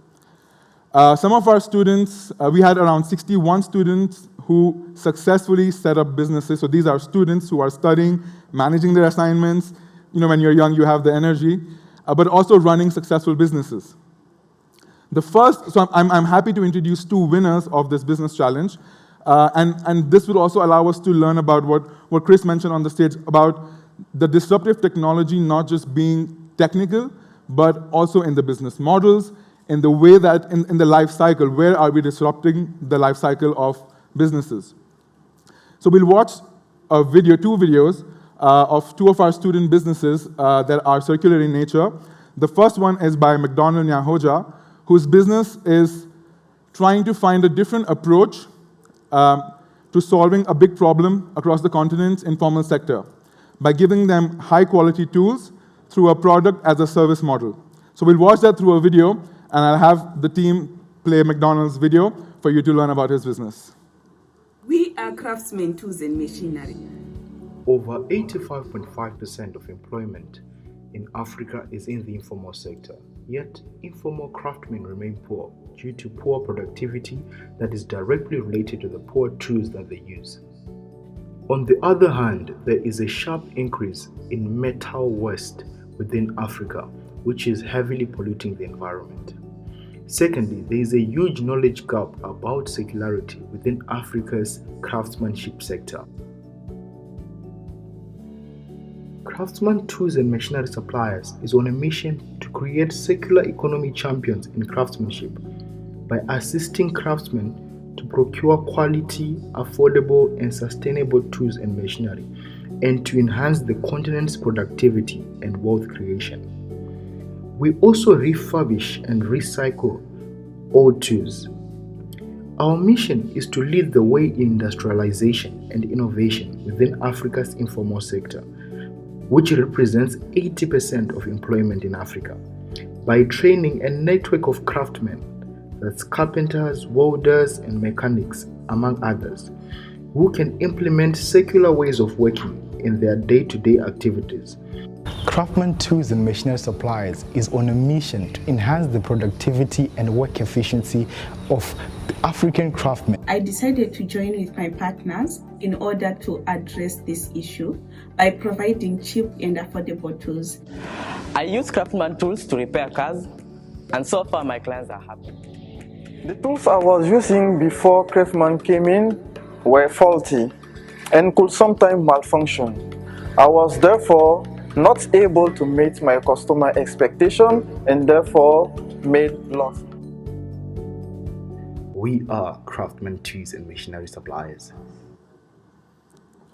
Some of our students, we had around 61 students who successfully set up businesses. So these are students who are studying, managing their assignments. You know, when you're young, you have the energy, but also running successful businesses. So I'm happy to introduce 2 winners of this business challenge. And this will also allow us to learn about what Chris mentioned on the stage about the disruptive technology not just being technical, but also in the business models, in the way that, in the life cycle, where are we disrupting the life cycle of businesses. So we'll watch a video, 2 videos of 2 of our student businesses that are circular in nature. The first one is by McDonald Nyahoja, whose business is trying to find a different approach to solving a big problem across the continent's informal sector by giving them high-quality tools through a product as a service model. So we'll watch that through a video, and I'll have the team play McDonald's video for you to learn about his business. We are craftsmen, tools and machinery. Over 85.5% of employment in Africa is in the informal sector. Yet, informal craftsmen remain poor due to poor productivity that is directly related to the poor tools that they use. On the other hand, there is a sharp increase in metal waste within Africa, which is heavily polluting the environment. Secondly, there is a huge knowledge gap about circularity within Africa's craftsmanship sector. Craftsman Tools and Machinery Suppliers is on a mission to create circular economy champions in craftsmanship by assisting craftsmen to procure quality, affordable, and sustainable tools and machinery, and to enhance the continent's productivity and wealth creation. We also refurbish and recycle old tools. Our mission is to lead the way in industrialization and innovation within Africa's informal sector, which represents 80% of employment in Africa, by training a network of craftsmen, that's carpenters, welders, and mechanics, among others, who can implement circular ways of working in their day-to-day activities. Craftsman Tools and Machinery Suppliers is on a mission to enhance the productivity and work efficiency of African craftsmen. I decided to join with my partners in order to address this issue by providing cheap and affordable tools. I use Craftsman tools to repair cars, and so far my clients are happy. The tools I was using before Craftsman came in were faulty and could sometimes malfunction. I was therefore not able to meet my customer expectation and therefore made loss. We are Craftsman Tools and Machinery Suppliers.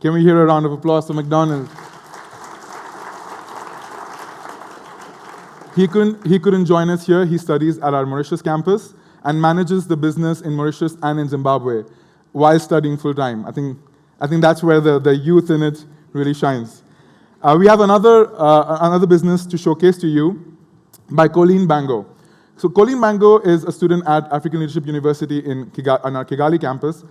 Can we hear a round of applause for McDonald? He couldn't join us here. He studies at our Mauritius campus and manages the business in Mauritius and in Zimbabwe while studying full-time. I think that's where the youth in it really shines. We have another business to showcase to you by Colleen Bango. So Colleen Bango is a student at African Leadership University on our Kigali campus,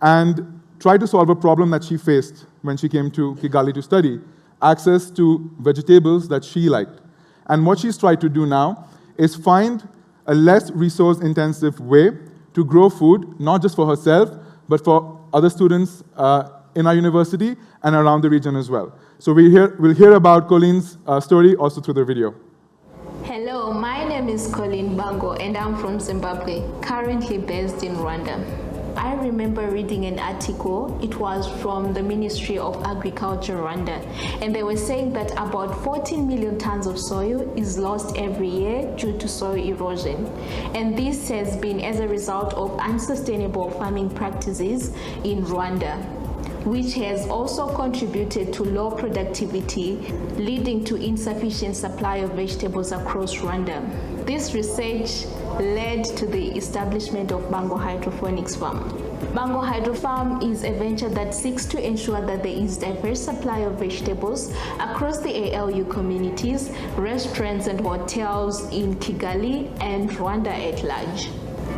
and tried to solve a problem that she faced when she came to Kigali to study, access to vegetables that she liked. And what she's tried to do now is find a less resource-intensive way to grow food, not just for herself, but for other students in our university and around the region as well. So we'll hear about Colleen's story also through the video. Hello, my name is Colleen Bango and I'm from Zimbabwe, currently based in Rwanda. I remember reading an article, it was from the Ministry of Agriculture Rwanda, and they were saying that about 14 million tons of soil is lost every year due to soil erosion. And this has been as a result of unsustainable farming practices in Rwanda, which has also contributed to low productivity, leading to insufficient supply of vegetables across Rwanda. This research led to the establishment of Bango Hydroponics Farm. Bango Hydro Farm is a venture that seeks to ensure that there is diverse supply of vegetables across the ALU communities, restaurants and hotels in Kigali and Rwanda at large.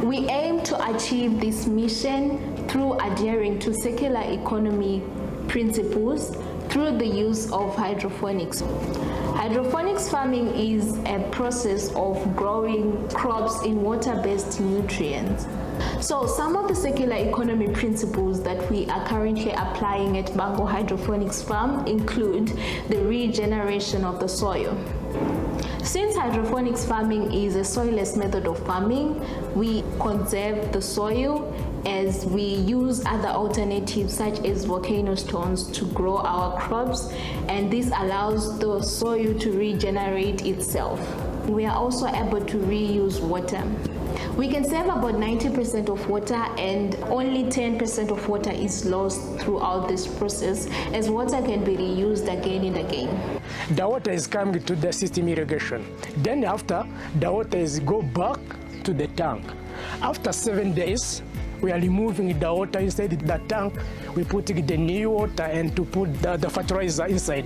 We aim to achieve this mission through adhering to circular economy principles through the use of hydroponics. Hydroponics farming is a process of growing crops in water-based nutrients. So some of the circular economy principles that we are currently applying at Bango Hydroponics Farm include the regeneration of the soil. Since hydroponics farming is a soilless method of farming, we conserve the soil as we use other alternatives such as volcano stones to grow our crops, and this allows the soil to regenerate itself. We are also able to reuse water. We can save about 90% of water, and only 10% of water is lost throughout this process, as water can be reused again and again. The water is coming to the system irrigation. Then after, the water is go back to the tank. After 7 days, we are removing the water inside the tank. We put the new water and to put the fertilizer inside.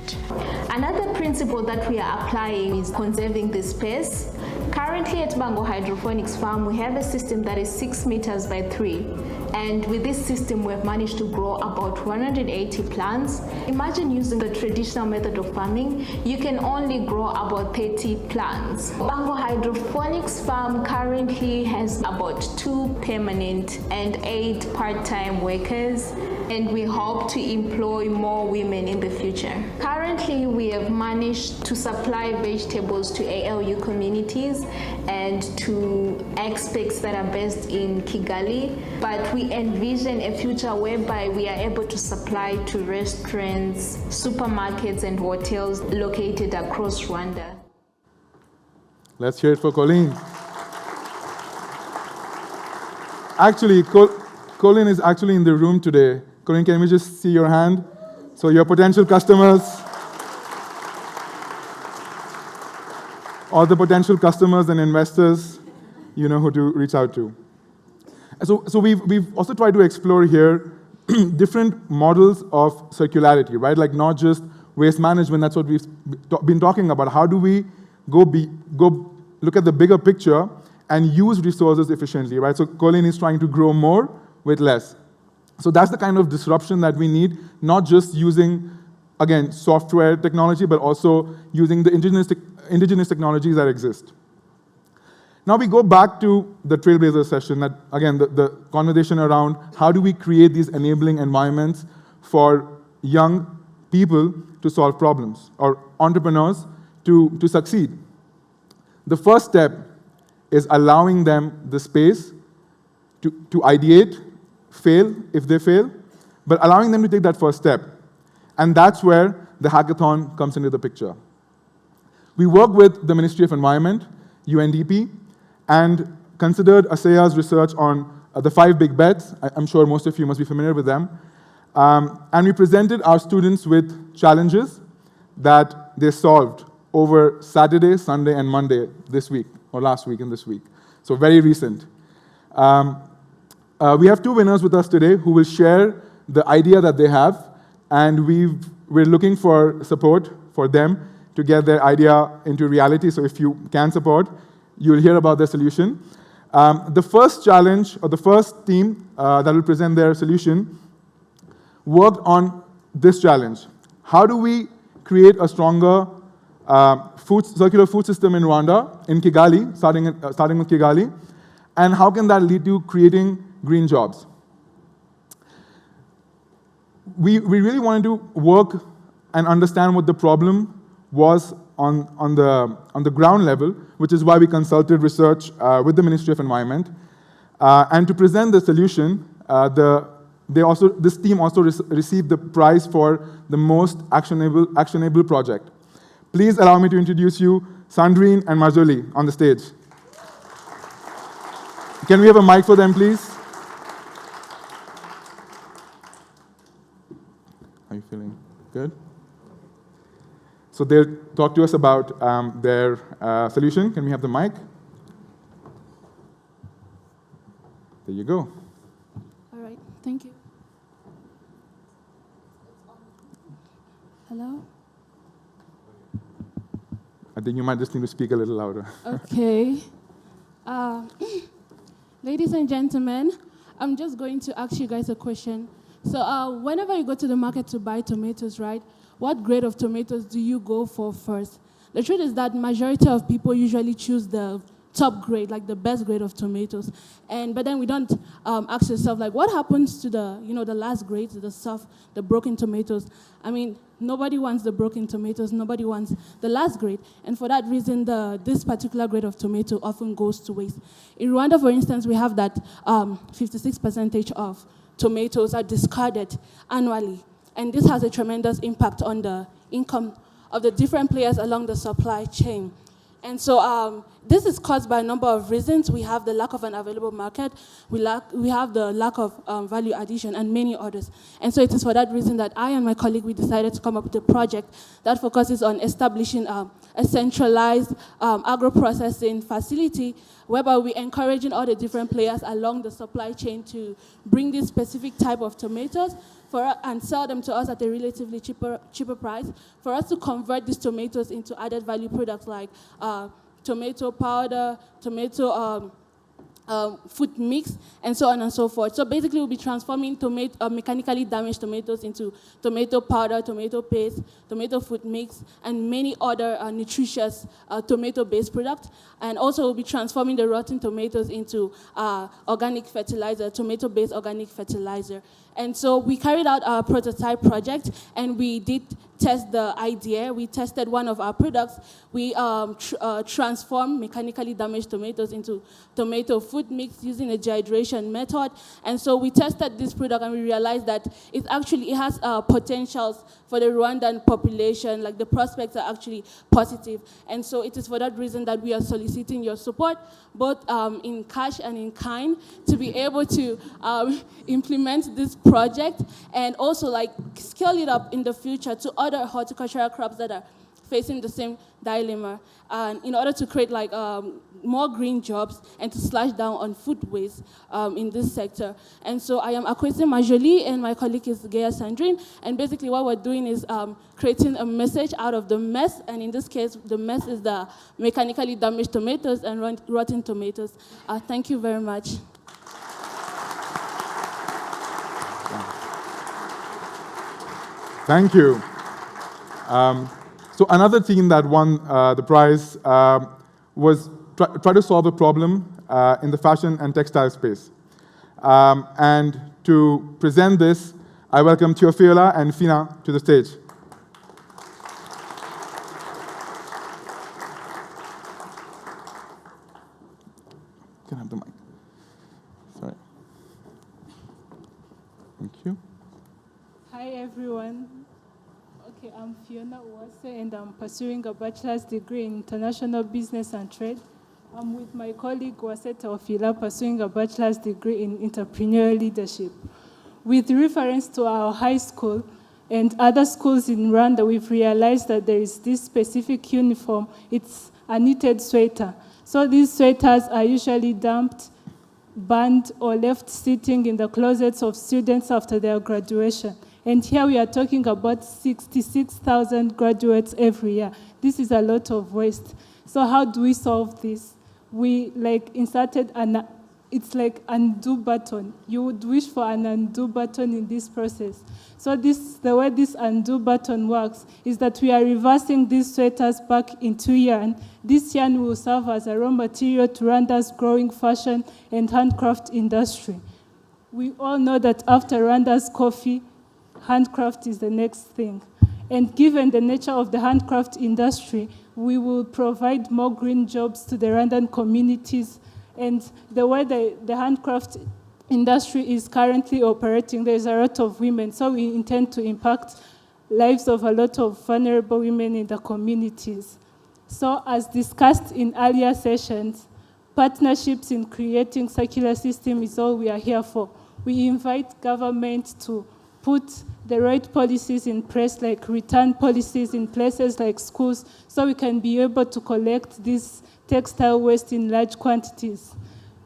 Another principle that we are applying is conserving the space. Currently at Bango Hydroponics Farm, we have a system that is 6 meters by 3. And with this system, we have managed to grow about 180 plants. Imagine using the traditional method of farming, you can only grow about 30 plants. Bango Hydroponics Farm currently has about 2 permanent and 8 part-time workers, and we hope to employ more women in the future. Currently, we have managed to supply vegetables to ALU communities and to expats that are based in Kigali, but we envision a future whereby we are able to supply to restaurants, supermarkets, and hotels located across Rwanda. Let's hear it for Colleen. Actually, Colleen is actually in the room today. Colleen, can we just see your hand? So your potential customers, all the potential customers and investors, you know who to reach out to. So we've also tried to explore here different models of circularity, right? Like not just waste management, that's what we've been talking about. How do we go look at the bigger picture and use resources efficiently, right? So Colleen is trying to grow more with less. So that's the kind of disruption that we need, not just using, again, software technology, but also using the indigenous technologies that exist. Now we go back to the Trailblazer session, that, again, the conversation around how do we create these enabling environments for young people to solve problems, or entrepreneurs to succeed. The first step is allowing them the space to ideate, fail if they fail, but allowing them to take that first step. And that's where the hackathon comes into the picture. We work with the Ministry of Environment, UNDP, and considered ASEA's research on the 5 big bets. I'm sure most of you must be familiar with them. And we presented our students with challenges that they solved over Saturday, Sunday, and Monday this week, or last week and this week. So very recent. We have 2 winners with us today who will share the idea that they have, and we're looking for support for them to get their idea into reality. So if you can support, you'll hear about the solution. The first challenge, or the first team that will present their solution, worked on this challenge. How do we create a stronger circular food system in Rwanda, in Kigali, starting with Kigali, and how can that lead to creating green jobs? We really wanted to work and understand what the problem was on the ground level, which is why we consulted research with the Ministry of Environment. And to present the solution, this team also received the prize for the most actionable project. Please allow me to introduce you Sandrine and Marzoli on the stage. Can we have a mic for them, please? How are you feeling? Good? So they'll talk to us about their solution. Can we have the mic? There you go. All right, thank you. Hello? I think you might just need to speak a little louder. Okay. Ladies and gentlemen, I'm just going to ask you guys a question. So whenever you go to the market to buy tomatoes, right, what grade of tomatoes do you go for first? The truth is that majority of people usually choose the top grade, like the best grade of tomatoes. But then we don't ask yourself, like, what happens to the, the last grade, the soft, the broken tomatoes? I mean, nobody wants the broken tomatoes. Nobody wants the last grade. And for that reason, this particular grade of tomato often goes to waste. In Rwanda, for instance, we have that 56% of tomatoes are discarded annually. And this has a tremendous impact on the income of the different players along the supply chain. And so this is caused by a number of reasons. We have the lack of an available market, we have the lack of value addition, and many others. And so it is for that reason that I and my colleague, we decided to come up with a project that focuses on establishing a centralized agro-processing facility whereby we're encouraging all the different players along the supply chain to bring this specific type of tomatoes and sell them to us at a relatively cheaper price, for us to convert these tomatoes into added value products like tomato powder, tomato food mix, and so on and so forth. So basically, we'll be transforming mechanically damaged tomatoes into tomato powder, tomato paste, tomato food mix, and many other nutritious tomato-based products. And also, we'll be transforming the rotten tomatoes into organic fertilizer, tomato-based organic fertilizer. And so we carried out our prototype project, and we did test the idea. We tested one of our products. We transformed mechanically damaged tomatoes into tomato food mix using a dehydration method. And so we tested this product, and we realized that it has potentials for the Rwandan population. Like, the prospects are actually positive. And so it is for that reason that we are soliciting your support, both in cash and in kind, to be able to implement this project and also scale it up in the future to other horticultural crops that are facing the same dilemma, in order to create more green jobs and to slash down on food waste in this sector. And so I am Akwese Majoli, and my colleague is Gea Sandrine, and basically what we're doing is creating a message out of the mess, and in this case, the mess is the mechanically damaged tomatoes and rotten tomatoes. Thank you very much. Thank you. So another team that won the prize was try to solve a problem in the fashion and textile space. And to present this, I welcome Teofila and Fina to the stage. You can have the mic. Sorry. Thank you. Hi, everyone. Okay, I'm Fiona Uwase, and I'm pursuing a bachelor's degree in international business and trade. I'm with my colleague Uwase Teofila, pursuing a bachelor's degree in entrepreneurial leadership. With reference to our high school and other schools in Rwanda, we've realized that there is this specific uniform. It's a knitted sweater. So these sweaters are usually dumped, burned, or left sitting in the closets of students after their graduation. And here we are talking about 66,000 graduates every year. This is a lot of waste. So how do we solve this? We inserted it's like undo button. You would wish for an undo button in this process. So the way this undo button works is that we are reversing these sweaters back into yarn. This yarn will serve as a raw material to Rwanda's growing fashion and handcraft industry. We all know that after Rwanda's coffee, handcraft is the next thing. And given the nature of the handcraft industry, we will provide more green jobs to the Rwandan communities. And the way the handcraft industry is currently operating, there's a lot of women. So we intend to impact lives of a lot of vulnerable women in the communities. So as discussed in earlier sessions, partnerships in creating circular system is all we are here for. We invite government to put the right policies in place, like return policies in places like schools, so we can be able to collect this textile waste in large quantities.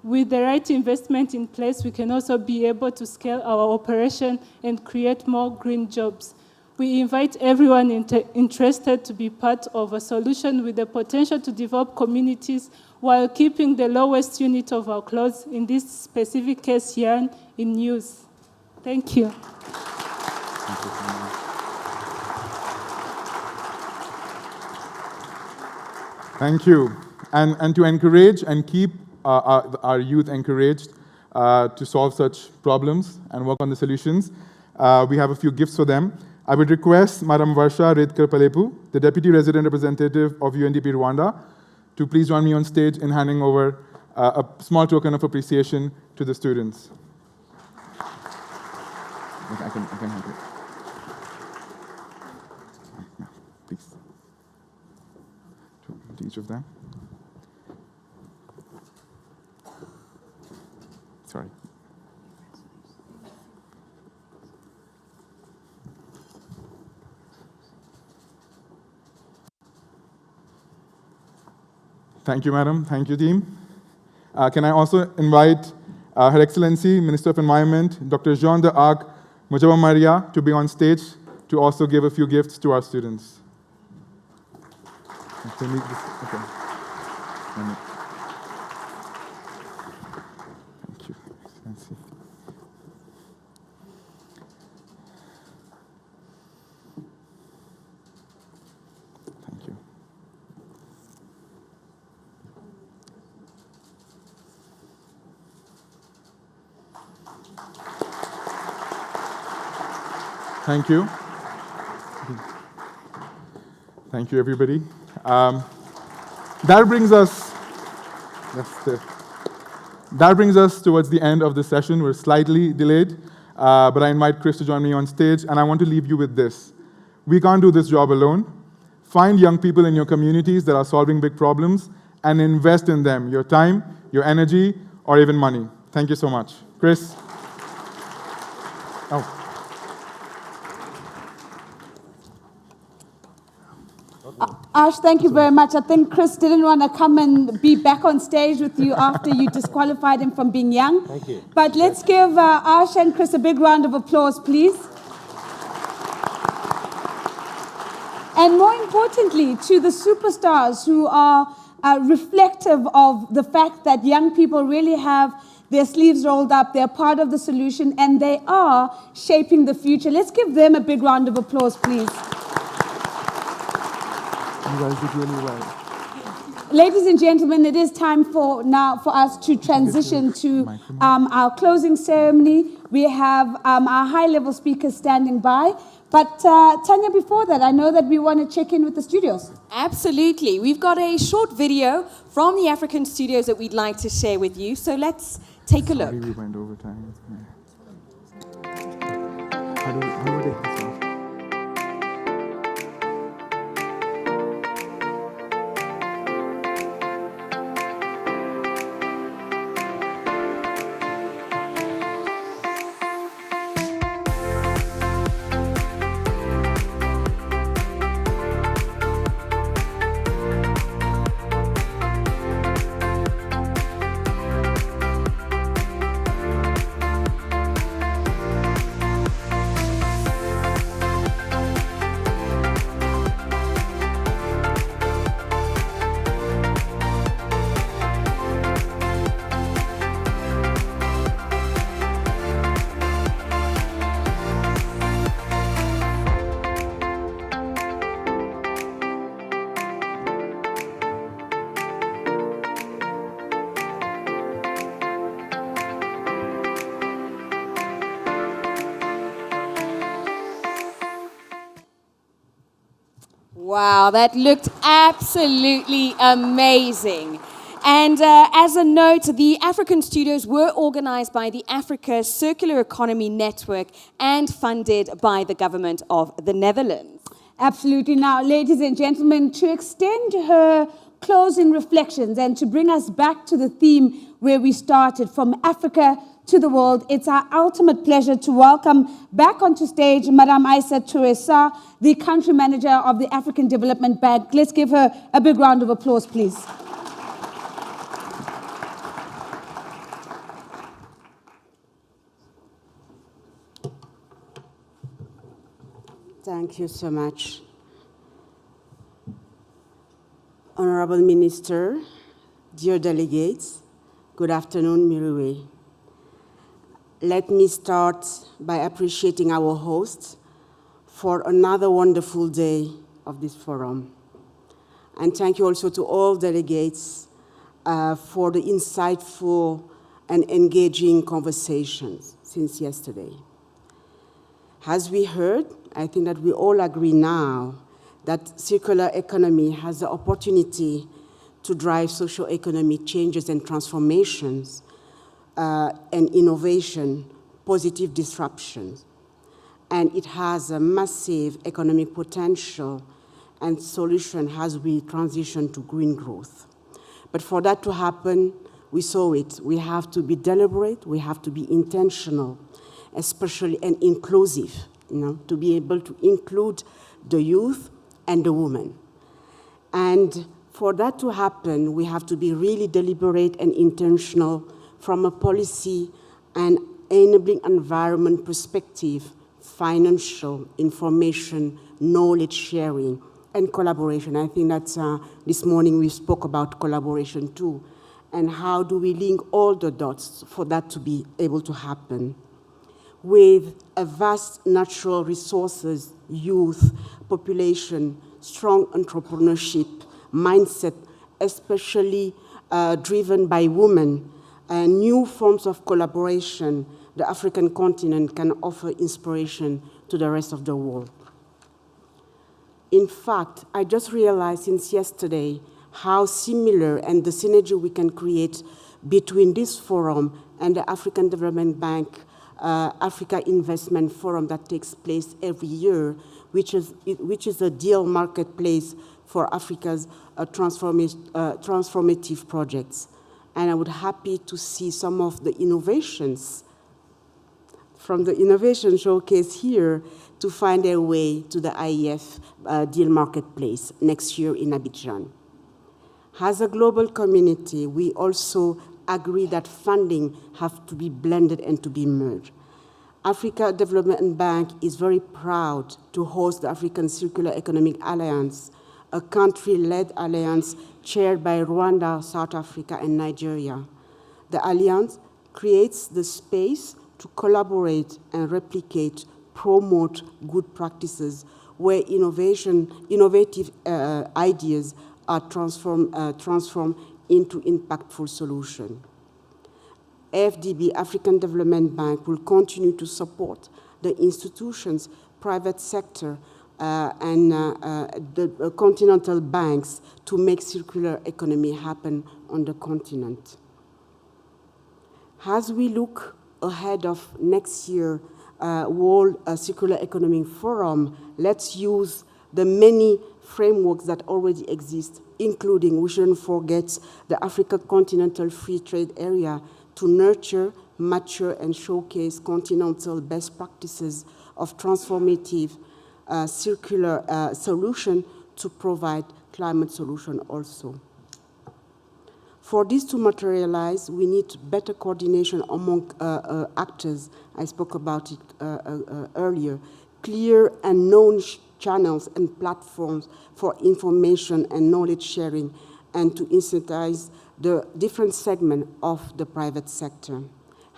With the right investment in place, we can also be able to scale our operation and create more green jobs. We invite everyone interested to be part of a solution with the potential to develop communities while keeping the lowest unit of our clothes, in this specific case yarn, in use. Thank you. Thank you. And to encourage and keep our youth encouraged to solve such problems and work on the solutions, we have a few gifts for them. I would request Madam Varsha Redkar-Palepu, the Deputy Resident Representative of UNDP Rwanda, to please join me on stage in handing over a small token of appreciation to the students. I can help you. Please. To each of them. Sorry. Thank you, madam. Thank you, team. Can I also invite Her Excellency, Minister of Environment, Dr. Jean de Arc Mujaba Maria, to be on stage to also give a few gifts to our students. Okay. Thank you, Excellency. Thank you. Thank you. Thank you, everybody. That brings us towards the end of the session. We're slightly delayed, but I invite Chris to join me on stage, and I want to leave you with this. We can't do this job alone. Find young people in your communities that are solving big problems and invest in them, your time, your energy, or even money. Thank you so much. Chris? Oh. Ash, thank you very much. I think Chris didn't want to come and be back on stage with you after you disqualified him from being young. Thank you. But let's give Ash and Chris a big round of applause, please. And more importantly, to the superstars who are reflective of the fact that young people really have their sleeves rolled up, they're part of the solution, and they are shaping the future. Let's give them a big round of applause, please. You guys did really well. Ladies and gentlemen, it is time for us to transition to our closing ceremony. We have our high-level speakers standing by. But Tanya, before that, I know that we want to check in with the studios. Absolutely. We've got a short video from the African studios that we'd like to share with you. So let's take a look. We went over time. How do I take this off? Wow, that looked absolutely amazing. And as a note, the African studios were organized by the Africa Circular Economy Network and funded by the government of the Netherlands. Absolutely. Now, ladies and gentlemen, to extend her closing reflections and to bring us back to the theme where we started, from Africa to the world, it's our ultimate pleasure to welcome back onto stage Madame Aissa Touré, the country manager of the African Development Bank. Let's give her a big round of applause, please. Thank you so much. Honorable Minister, Dear delegates, good afternoon, Miriwe. Let me start by appreciating our hosts for another wonderful day of this forum. And thank you also to all delegates for the insightful and engaging conversations since yesterday. As we heard, I think that we all agree now that circular economy has the opportunity to drive socio-economic changes and transformations and innovation, positive disruptions. And it has a massive economic potential and solution as we transition to green growth. But for that to happen, we saw it. We have to be deliberate, we have to be intentional, especially and inclusive, to be able to include the youth and the women. And for that to happen, we have to be really deliberate and intentional from a policy and enabling environment perspective, financial, information, knowledge sharing, and collaboration. I think that this morning we spoke about collaboration too. And how do we link all the dots for that to be able to happen? With a vast natural resources, youth, population, strong entrepreneurship, mindset, especially driven by women, and new forms of collaboration, the African continent can offer inspiration to the rest of the world. In fact, I just realized since yesterday how similar and the synergy we can create between this forum and the African Development Bank Africa Investment Forum that takes place every year, which is a deal marketplace for Africa's transformative projects. And I would be happy to see some of the innovations from the innovation showcase here to find their way to the IEF deal marketplace next year in Abidjan. As a global community, we also agree that funding have to be blended and to be merged. Africa Development Bank is very proud to host the African Circular Economic Alliance, a country-led alliance chaired by Rwanda, South Africa, and Nigeria. The alliance creates the space to collaborate and replicate, promote good practices where innovative ideas are transformed into impactful solutions. AFDB, African Development Bank, will continue to support the institutions, private sector, and the continental banks to make circular economy happen on the continent. As we look ahead of next year World Circular Economic Forum, let's use the many frameworks that already exist, including, we shouldn't forget, the Africa Continental Free Trade Area, to nurture, mature, and showcase continental best practices of transformative circular solution to provide climate solution also. For this to materialize, we need better coordination among actors. I spoke about it earlier. Clear and known channels and platforms for information and knowledge sharing, and to incentivize the different segments of the private sector.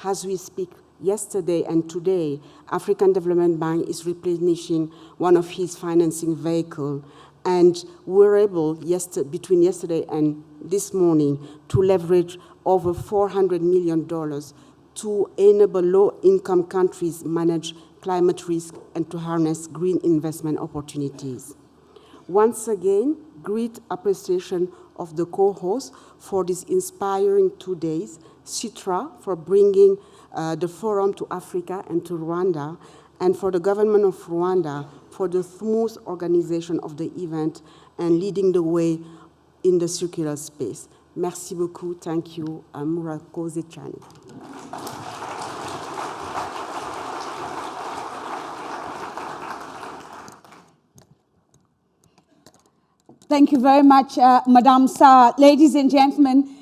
As we speak, yesterday and today, African Development Bank is replenishing one of his financing vehicles, and we're able, between yesterday and this morning, to leverage over $400 million to enable low-income countries manage climate risk and to harness green investment opportunities. Once again, great appreciation of the co-host for this inspiring 2 days, Citra for bringing the forum to Africa and to Rwanda, and for the government of Rwanda for the smooth organization of the event and leading the way in the circular space. Merci beaucoup, thank you, Murakoze Chani. Thank you very much, Madame Sa. Ladies and gentlemen,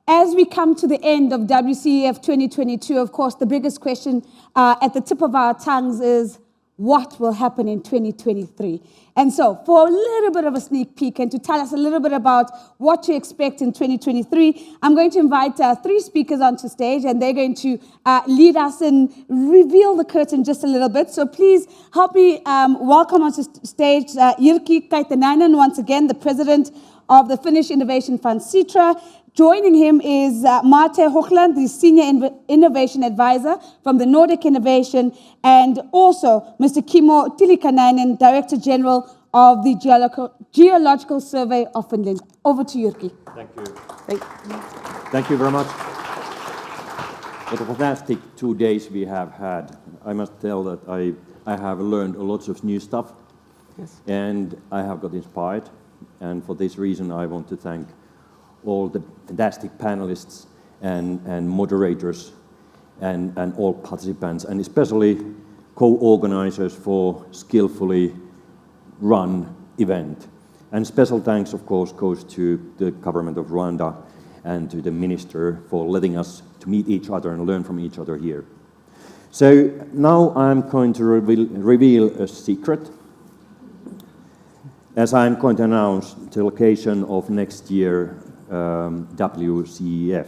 as we come to the end of WCEF 2022, of course, the biggest question at the tip of our tongues is, what will happen in 2023. And so, for a little bit of a sneak peek and to tell us a little bit about what to expect in 2023, I'm going to invite 3 speakers onto stage, and they're going to lead us and reveal the curtain just a little bit. So please help me welcome onto stage Jyrki Kaitanainen, once again, the president of the Finnish Innovation Fund, Sitra. Joining him is Marte Hochland, the Senior Innovation Advisor from the Nordic Innovation, and also Mr. Kimmo Tilikanainen, Director General of the Geological Survey of Finland. Over to Jyrki. Thank you. Thank you very much. What a fantastic 2 days we have had. I must tell that I have learned a lot of new stuff, yes, and I have got inspired. And for this reason, I want to thank all the fantastic panelists and moderators and all participants, and especially co-organizers for skillfully run event. And special thanks, of course, goes to the government of Rwanda and to the minister for letting us to meet each other and learn from each other here. So now I'm going to reveal a secret, as I'm going to announce the location of next year WCEF.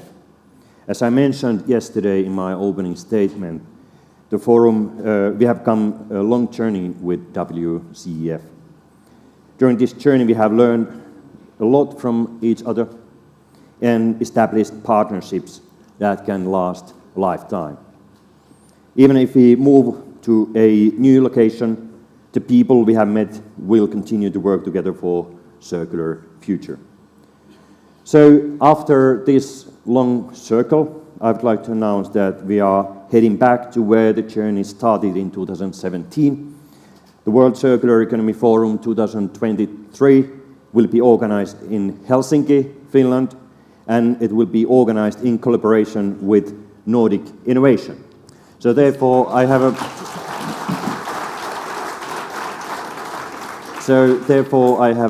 As I mentioned yesterday in my opening statement, the forum, we have come a long journey with WCEF. During this journey, we have learned a lot from each other and established partnerships that can last a lifetime. Even if we move to a new location, the people we have met will continue to work together for circular future. So after this long circle, I would like to announce that we are heading back to where the journey started in 2017. The World Circular Economy Forum 2023 will be organized in Helsinki, Finland, and it will be organized in collaboration with Nordic Innovation. So therefore, I have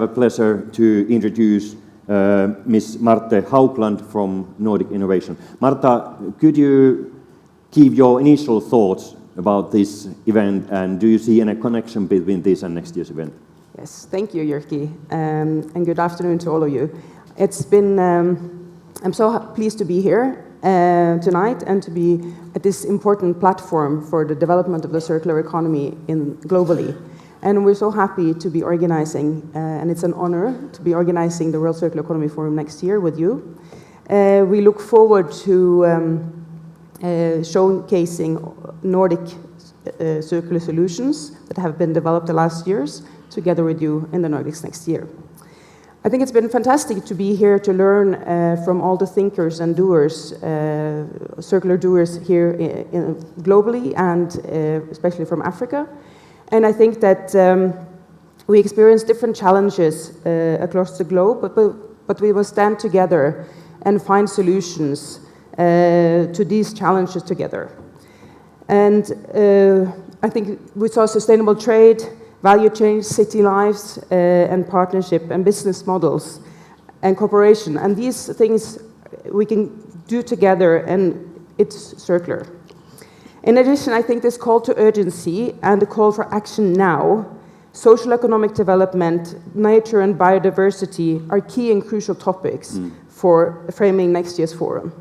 a pleasure to introduce Ms. Marte Haugland from Nordic Innovation. Marta, could you give your initial thoughts about this event, and do you see any connection between this and next year's event? Yes, thank you, Jyrki, and good afternoon to all of you. It's been, I'm so pleased to be here tonight and to be at this important platform for the development of the circular economy globally. And we're so happy to be organizing, and it's an honor to be organizing the World Circular Economy Forum next year with you. We look forward to showcasing Nordic circular solutions that have been developed the last years together with you in the Nordics next year. I think it's been fantastic to be here to learn from all the thinkers and doers, circular doers here globally and especially from Africa. And I think that we experience different challenges across the globe, but we will stand together and find solutions to these challenges together. And I think we saw sustainable trade, value chain, city lives, and partnership and business models and cooperation. And these things we can do together, and it's circular. In addition, I think this call to urgency and the call for action now, social economic development, nature and biodiversity are key and crucial topics for framing next year's forum.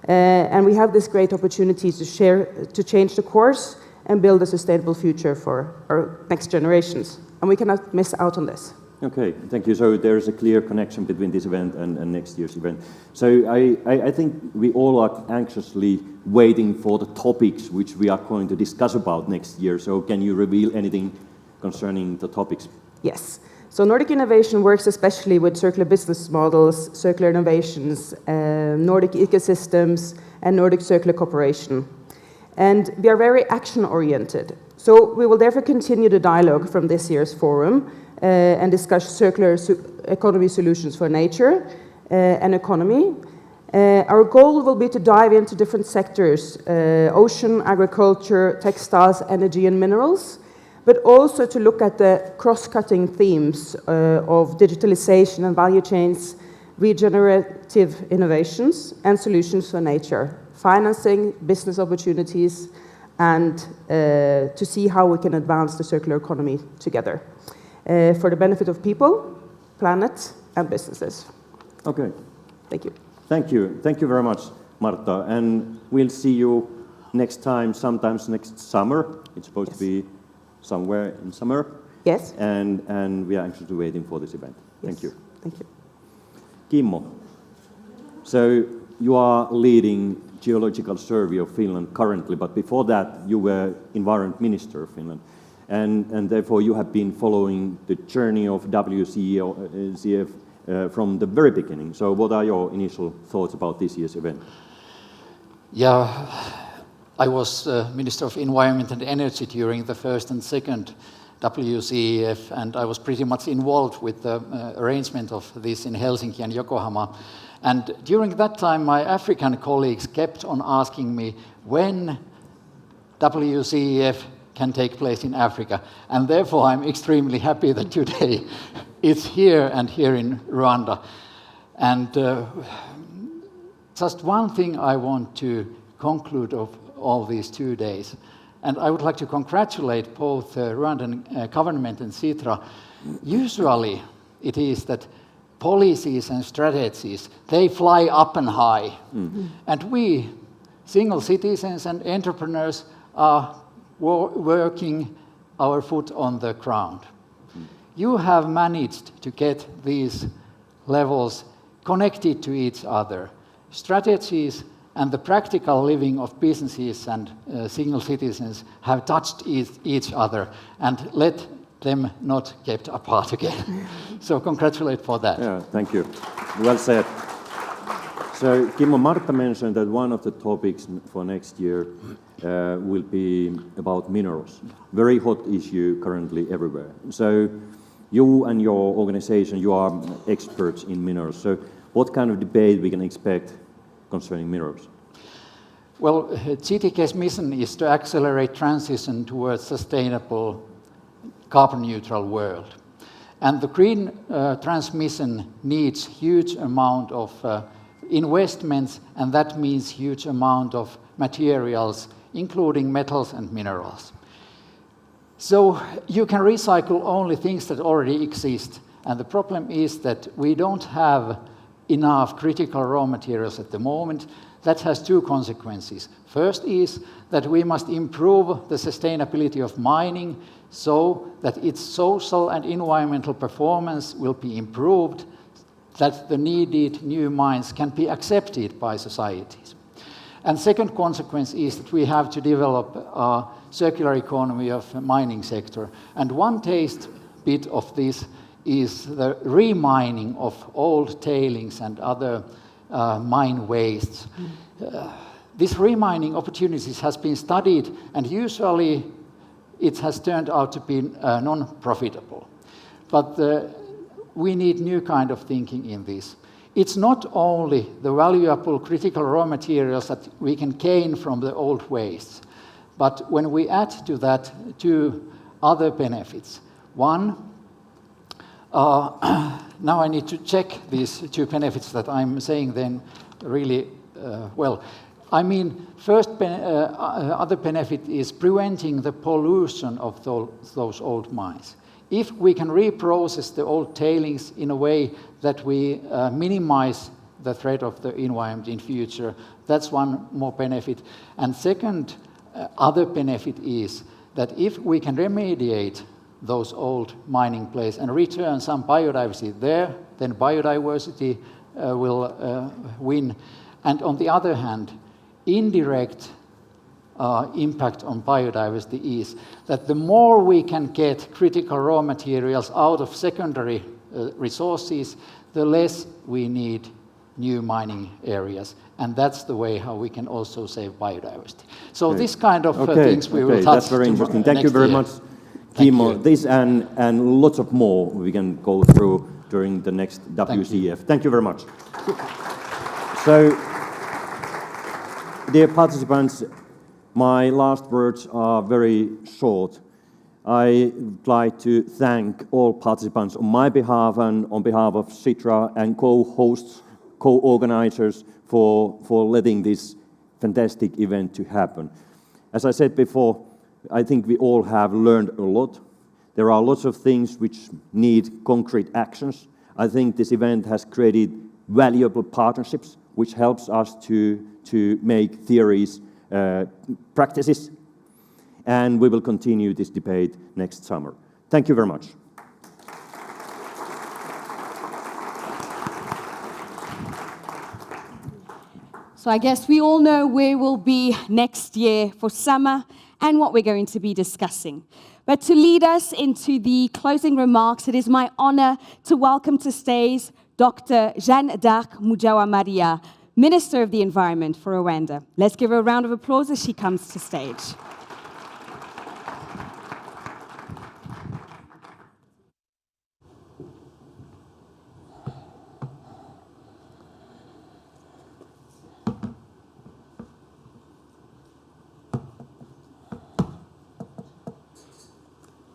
And we have this great opportunity to change the course and build a sustainable future for our next generations. And we cannot miss out on this. Okay, thank you. So there is a clear connection between this event and next year's event. So I think we all are anxiously waiting for the topics which we are going to discuss about next year. So can you reveal anything concerning the topics? Yes. So Nordic Innovation works especially with circular business models, circular innovations, Nordic ecosystems, and Nordic circular cooperation. And we are very action-oriented. So we will therefore continue the dialogue from this year's forum and discuss circular economy solutions for nature and economy. Our goal will be to dive into different sectors, ocean, agriculture, textiles, energy and minerals, but also to look at the cross-cutting themes of digitalization and value chains, regenerative innovations and solutions for nature, financing, business opportunities, and to see how we can advance the circular economy together for the benefit of people, planet, and businesses. Okay. Thank you. Thank you. Thank you very much, Marta. And we'll see you next time, sometimes next summer. It's supposed to be somewhere in summer. Yes. And we are anxiously waiting for this event. Thank you. Thank you. Kimmo, so you are leading Geological Survey of Finland currently, but before that you were Environment Minister of Finland. And therefore you have been following the journey of WCEF from the very beginning. So what are your initial thoughts about this year's event? Yeah, I was Minister of Environment and Energy during the first and second WCEF, and I was pretty much involved with the arrangement of this in Helsinki and Yokohama. And during that time, my African colleagues kept on asking me when WCEF can take place in Africa. And therefore, I'm extremely happy that today it's here and here in Rwanda. And just one thing I want to conclude of all these 2 days. And I would like to congratulate both Rwandan government and Sitra. Usually, it is that policies and strategies, they fly up and high. Mm-hmm. And we, single citizens and entrepreneurs, are working our foot on the ground. Mm-hmm. You have managed to get these levels connected to each other. Strategies and the practical living of businesses and single citizens have touched each other and let them not kept apart again. So congratulate for that. Yeah, thank you. Well said. So Kimmo, Marta mentioned that one of the topics for next year will be about minerals. Very hot issue currently everywhere. So you and your organization, you are experts in minerals. So what kind of debate we can expect concerning minerals? Well, GTK's mission is to accelerate transition towards sustainable carbon-neutral world. And the green transmission needs huge amount of investments, and that means huge amount of materials, including metals and minerals. So you can recycle only things that already exist. And the problem is that we don't have enough critical raw materials at the moment. That has two consequences. First is that we must improve the sustainability of mining so that its social and environmental performance will be improved, that the needed new mines can be accepted by societies. And second consequence is that we have to develop a circular economy of the mining sector. And one taste bit of this is the remining of old tailings and other mine wastes. This remining opportunities has been studied, and usually it has turned out to be non-profitable. But we need new kind of thinking in this. It's not only the valuable critical raw materials that we can gain from the old wastes, but when we add to that two other benefits. One, now I need to check these two benefits that I'm saying then really well. I mean, first other benefit is preventing the pollution of those old mines. If we can reprocess the old tailings in a way that we minimize the threat of the environment in future, that's one more benefit. And second, other benefit is that if we can remediate those old mining places and return some biodiversity there, then biodiversity will win. And on the other hand, indirect impact on biodiversity is that the more we can get critical raw materials out of secondary resources, the less we need new mining areas. And that's the way how we can also save biodiversity. So okay. This kind of things we will touch. That's very interesting. Thank you very much, Kimmo. This and lots of more we can go through during the next WCEF. Thank you very much. So, dear participants, my last words are very short. I would like to thank all participants on my behalf and on behalf of Sitra and co-hosts, co-organizers for letting this fantastic event to happen. As I said before, I think we all have learned a lot. There are lots of things which need concrete actions. I think this event has created valuable partnerships, which helps us to make theories practices. And we will continue this debate next summer. Thank you very much. So I guess we all know where we'll be next year for summer and what we're going to be discussing. But to lead us into the closing remarks, it is my honor to welcome to stage Dr. Jeanne d'Arc Mujawamaria, Minister of the Environment for Rwanda. Let's give her a round of applause as she comes to stage.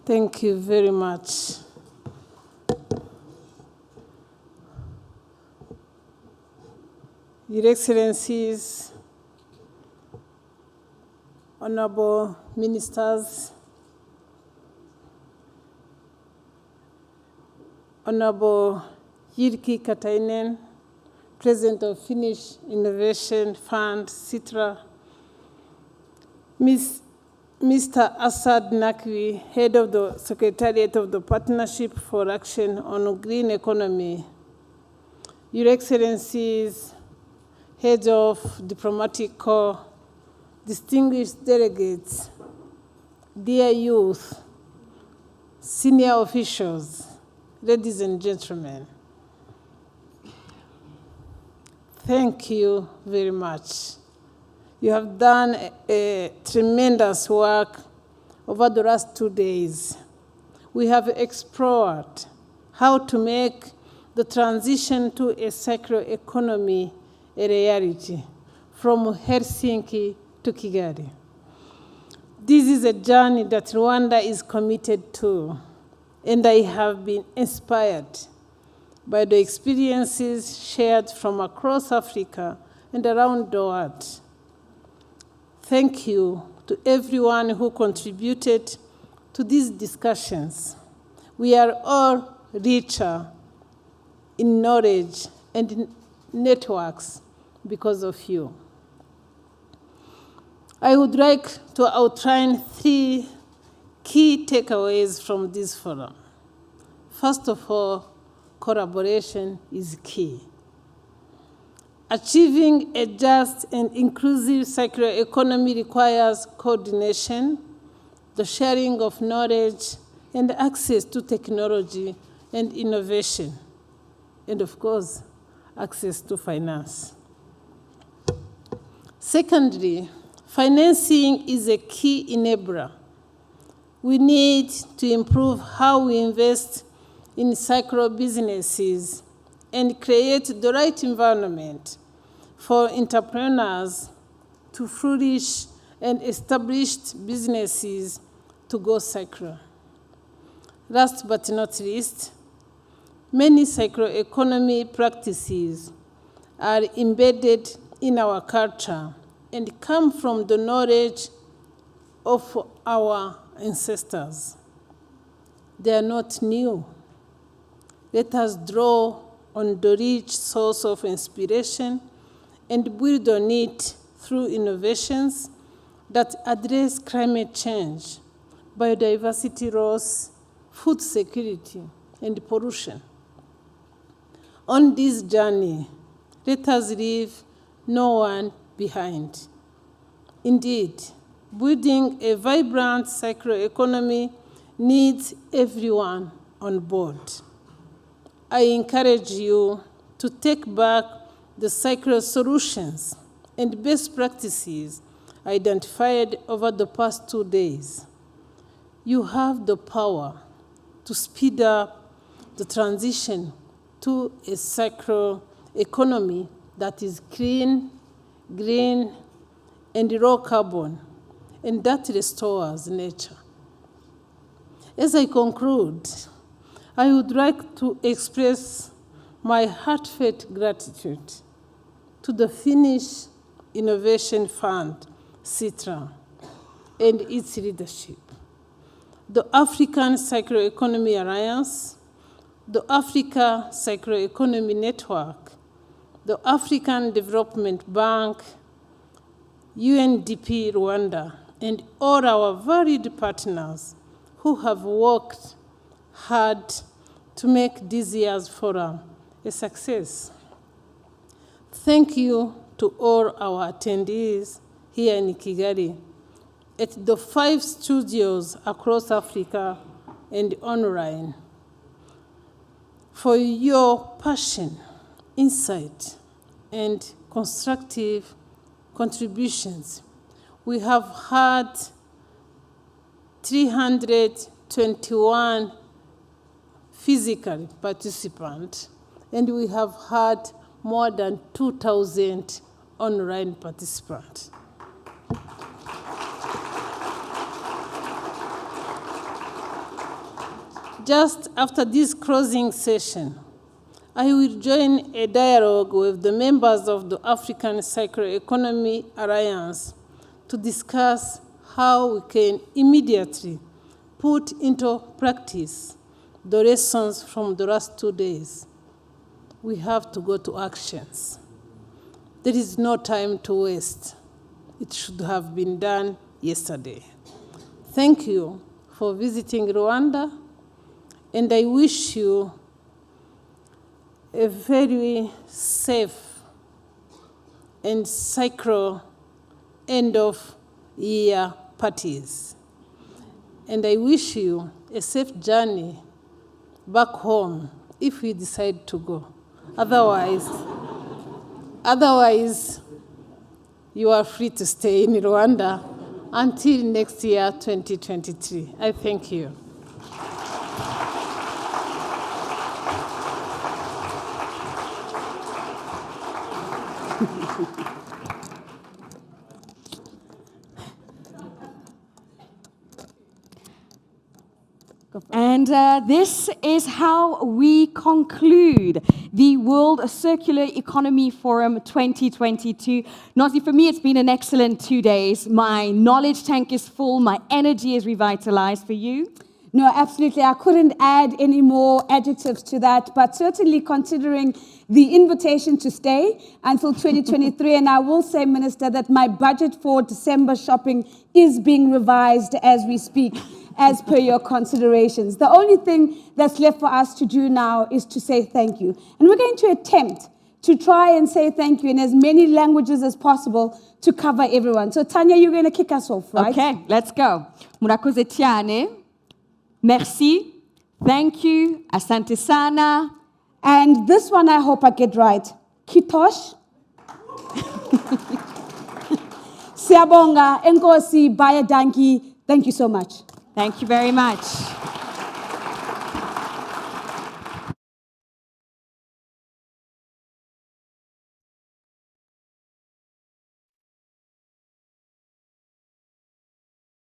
Thank you very much. Your Excellencies, Honorable Ministers, Honorable Jyrki Katainen, President of Finnish Innovation Fund, Sitra, Mr. Assad Nakwi, Head of the Secretariat of the Partnership for Action on Green Economy, Your Excellencies, Heads of Diplomatic Corps, distinguished delegates, dear youth, senior officials, ladies and gentlemen, thank you very much. You have done a tremendous work over the last 2 days. We have explored how to make the transition to a circular economy a reality, from Helsinki to Kigali. This is a journey that Rwanda is committed to, and I have been inspired by the experiences shared from across Africa and around the world. Thank you to everyone who contributed to these discussions. We are all richer in knowledge and in networks because of you. I would like to outline 3 key takeaways from this forum. First of all, collaboration is key. Achieving a just and inclusive circular economy requires coordination, the sharing of knowledge, and access to technology and innovation, and of course, access to finance. Secondly, financing is a key enabler. We need to improve how we invest in circular businesses and create the right environment for entrepreneurs to flourish and established businesses to go circular. Last but not least, many circular economy practices are embedded in our culture and come from the knowledge of our ancestors. They are not new. Let us draw on the rich source of inspiration and build on it through innovations that address climate change, biodiversity loss, food security, and pollution. On this journey, let us leave no one behind. Indeed, building a vibrant circular economy needs everyone on board. I encourage you to take back the circular solutions and best practices identified over the past 2 days. You have the power to speed up the transition to a circular economy that is clean, green, and low carbon, and that restores nature. As I conclude, I would like to express my heartfelt gratitude to the Finnish Innovation Fund, Sitra, and its leadership. The African Circular Economy Alliance, the Africa Circular Economy Network, the African Development Bank, UNDP Rwanda, and all our varied partners who have worked hard to make this year's forum a success. Thank you to all our attendees here in Kigali, at the 5 studios across Africa and online, for your passion, insight, and constructive contributions. We have had 321 physical participants, and we have had more than 2,000 online participants. Just after this closing session, I will join a dialogue with the members of the African Circular Economy Alliance to discuss how we can immediately put into practice the lessons from the last 2 days. We have to go to actions. There is no time to waste. It should have been done yesterday. Thank you for visiting Rwanda, and I wish you a very safe and sacred end of year parties. And I wish you a safe journey back home if you decide to go. Otherwise, you are free to stay in Rwanda until next year, 2023. I thank you. And this is how we conclude the World Circular Economy Forum 2022. Nozzy, for me, it's been an excellent 2 days. My knowledge tank is full. My energy is revitalized. For you? No, absolutely. I couldn't add any more adjectives to that, but certainly considering the invitation to stay until 2023, and I will say, Minister, that my budget for December shopping is being revised as we speak, as per your considerations. The only thing that's left for us to do now is to say thank you. And we're going to attempt to try and say thank you in as many languages as possible to cover everyone. So, Tanya, you're going to kick us off, right? Okay, let's go. Murakoze cyane. Merci. Thank you. Asante sana. And this one I hope I get right. Kitosh. Siyabonga. Enkosi. Bayadanki. Thank you so much. Thank you very much.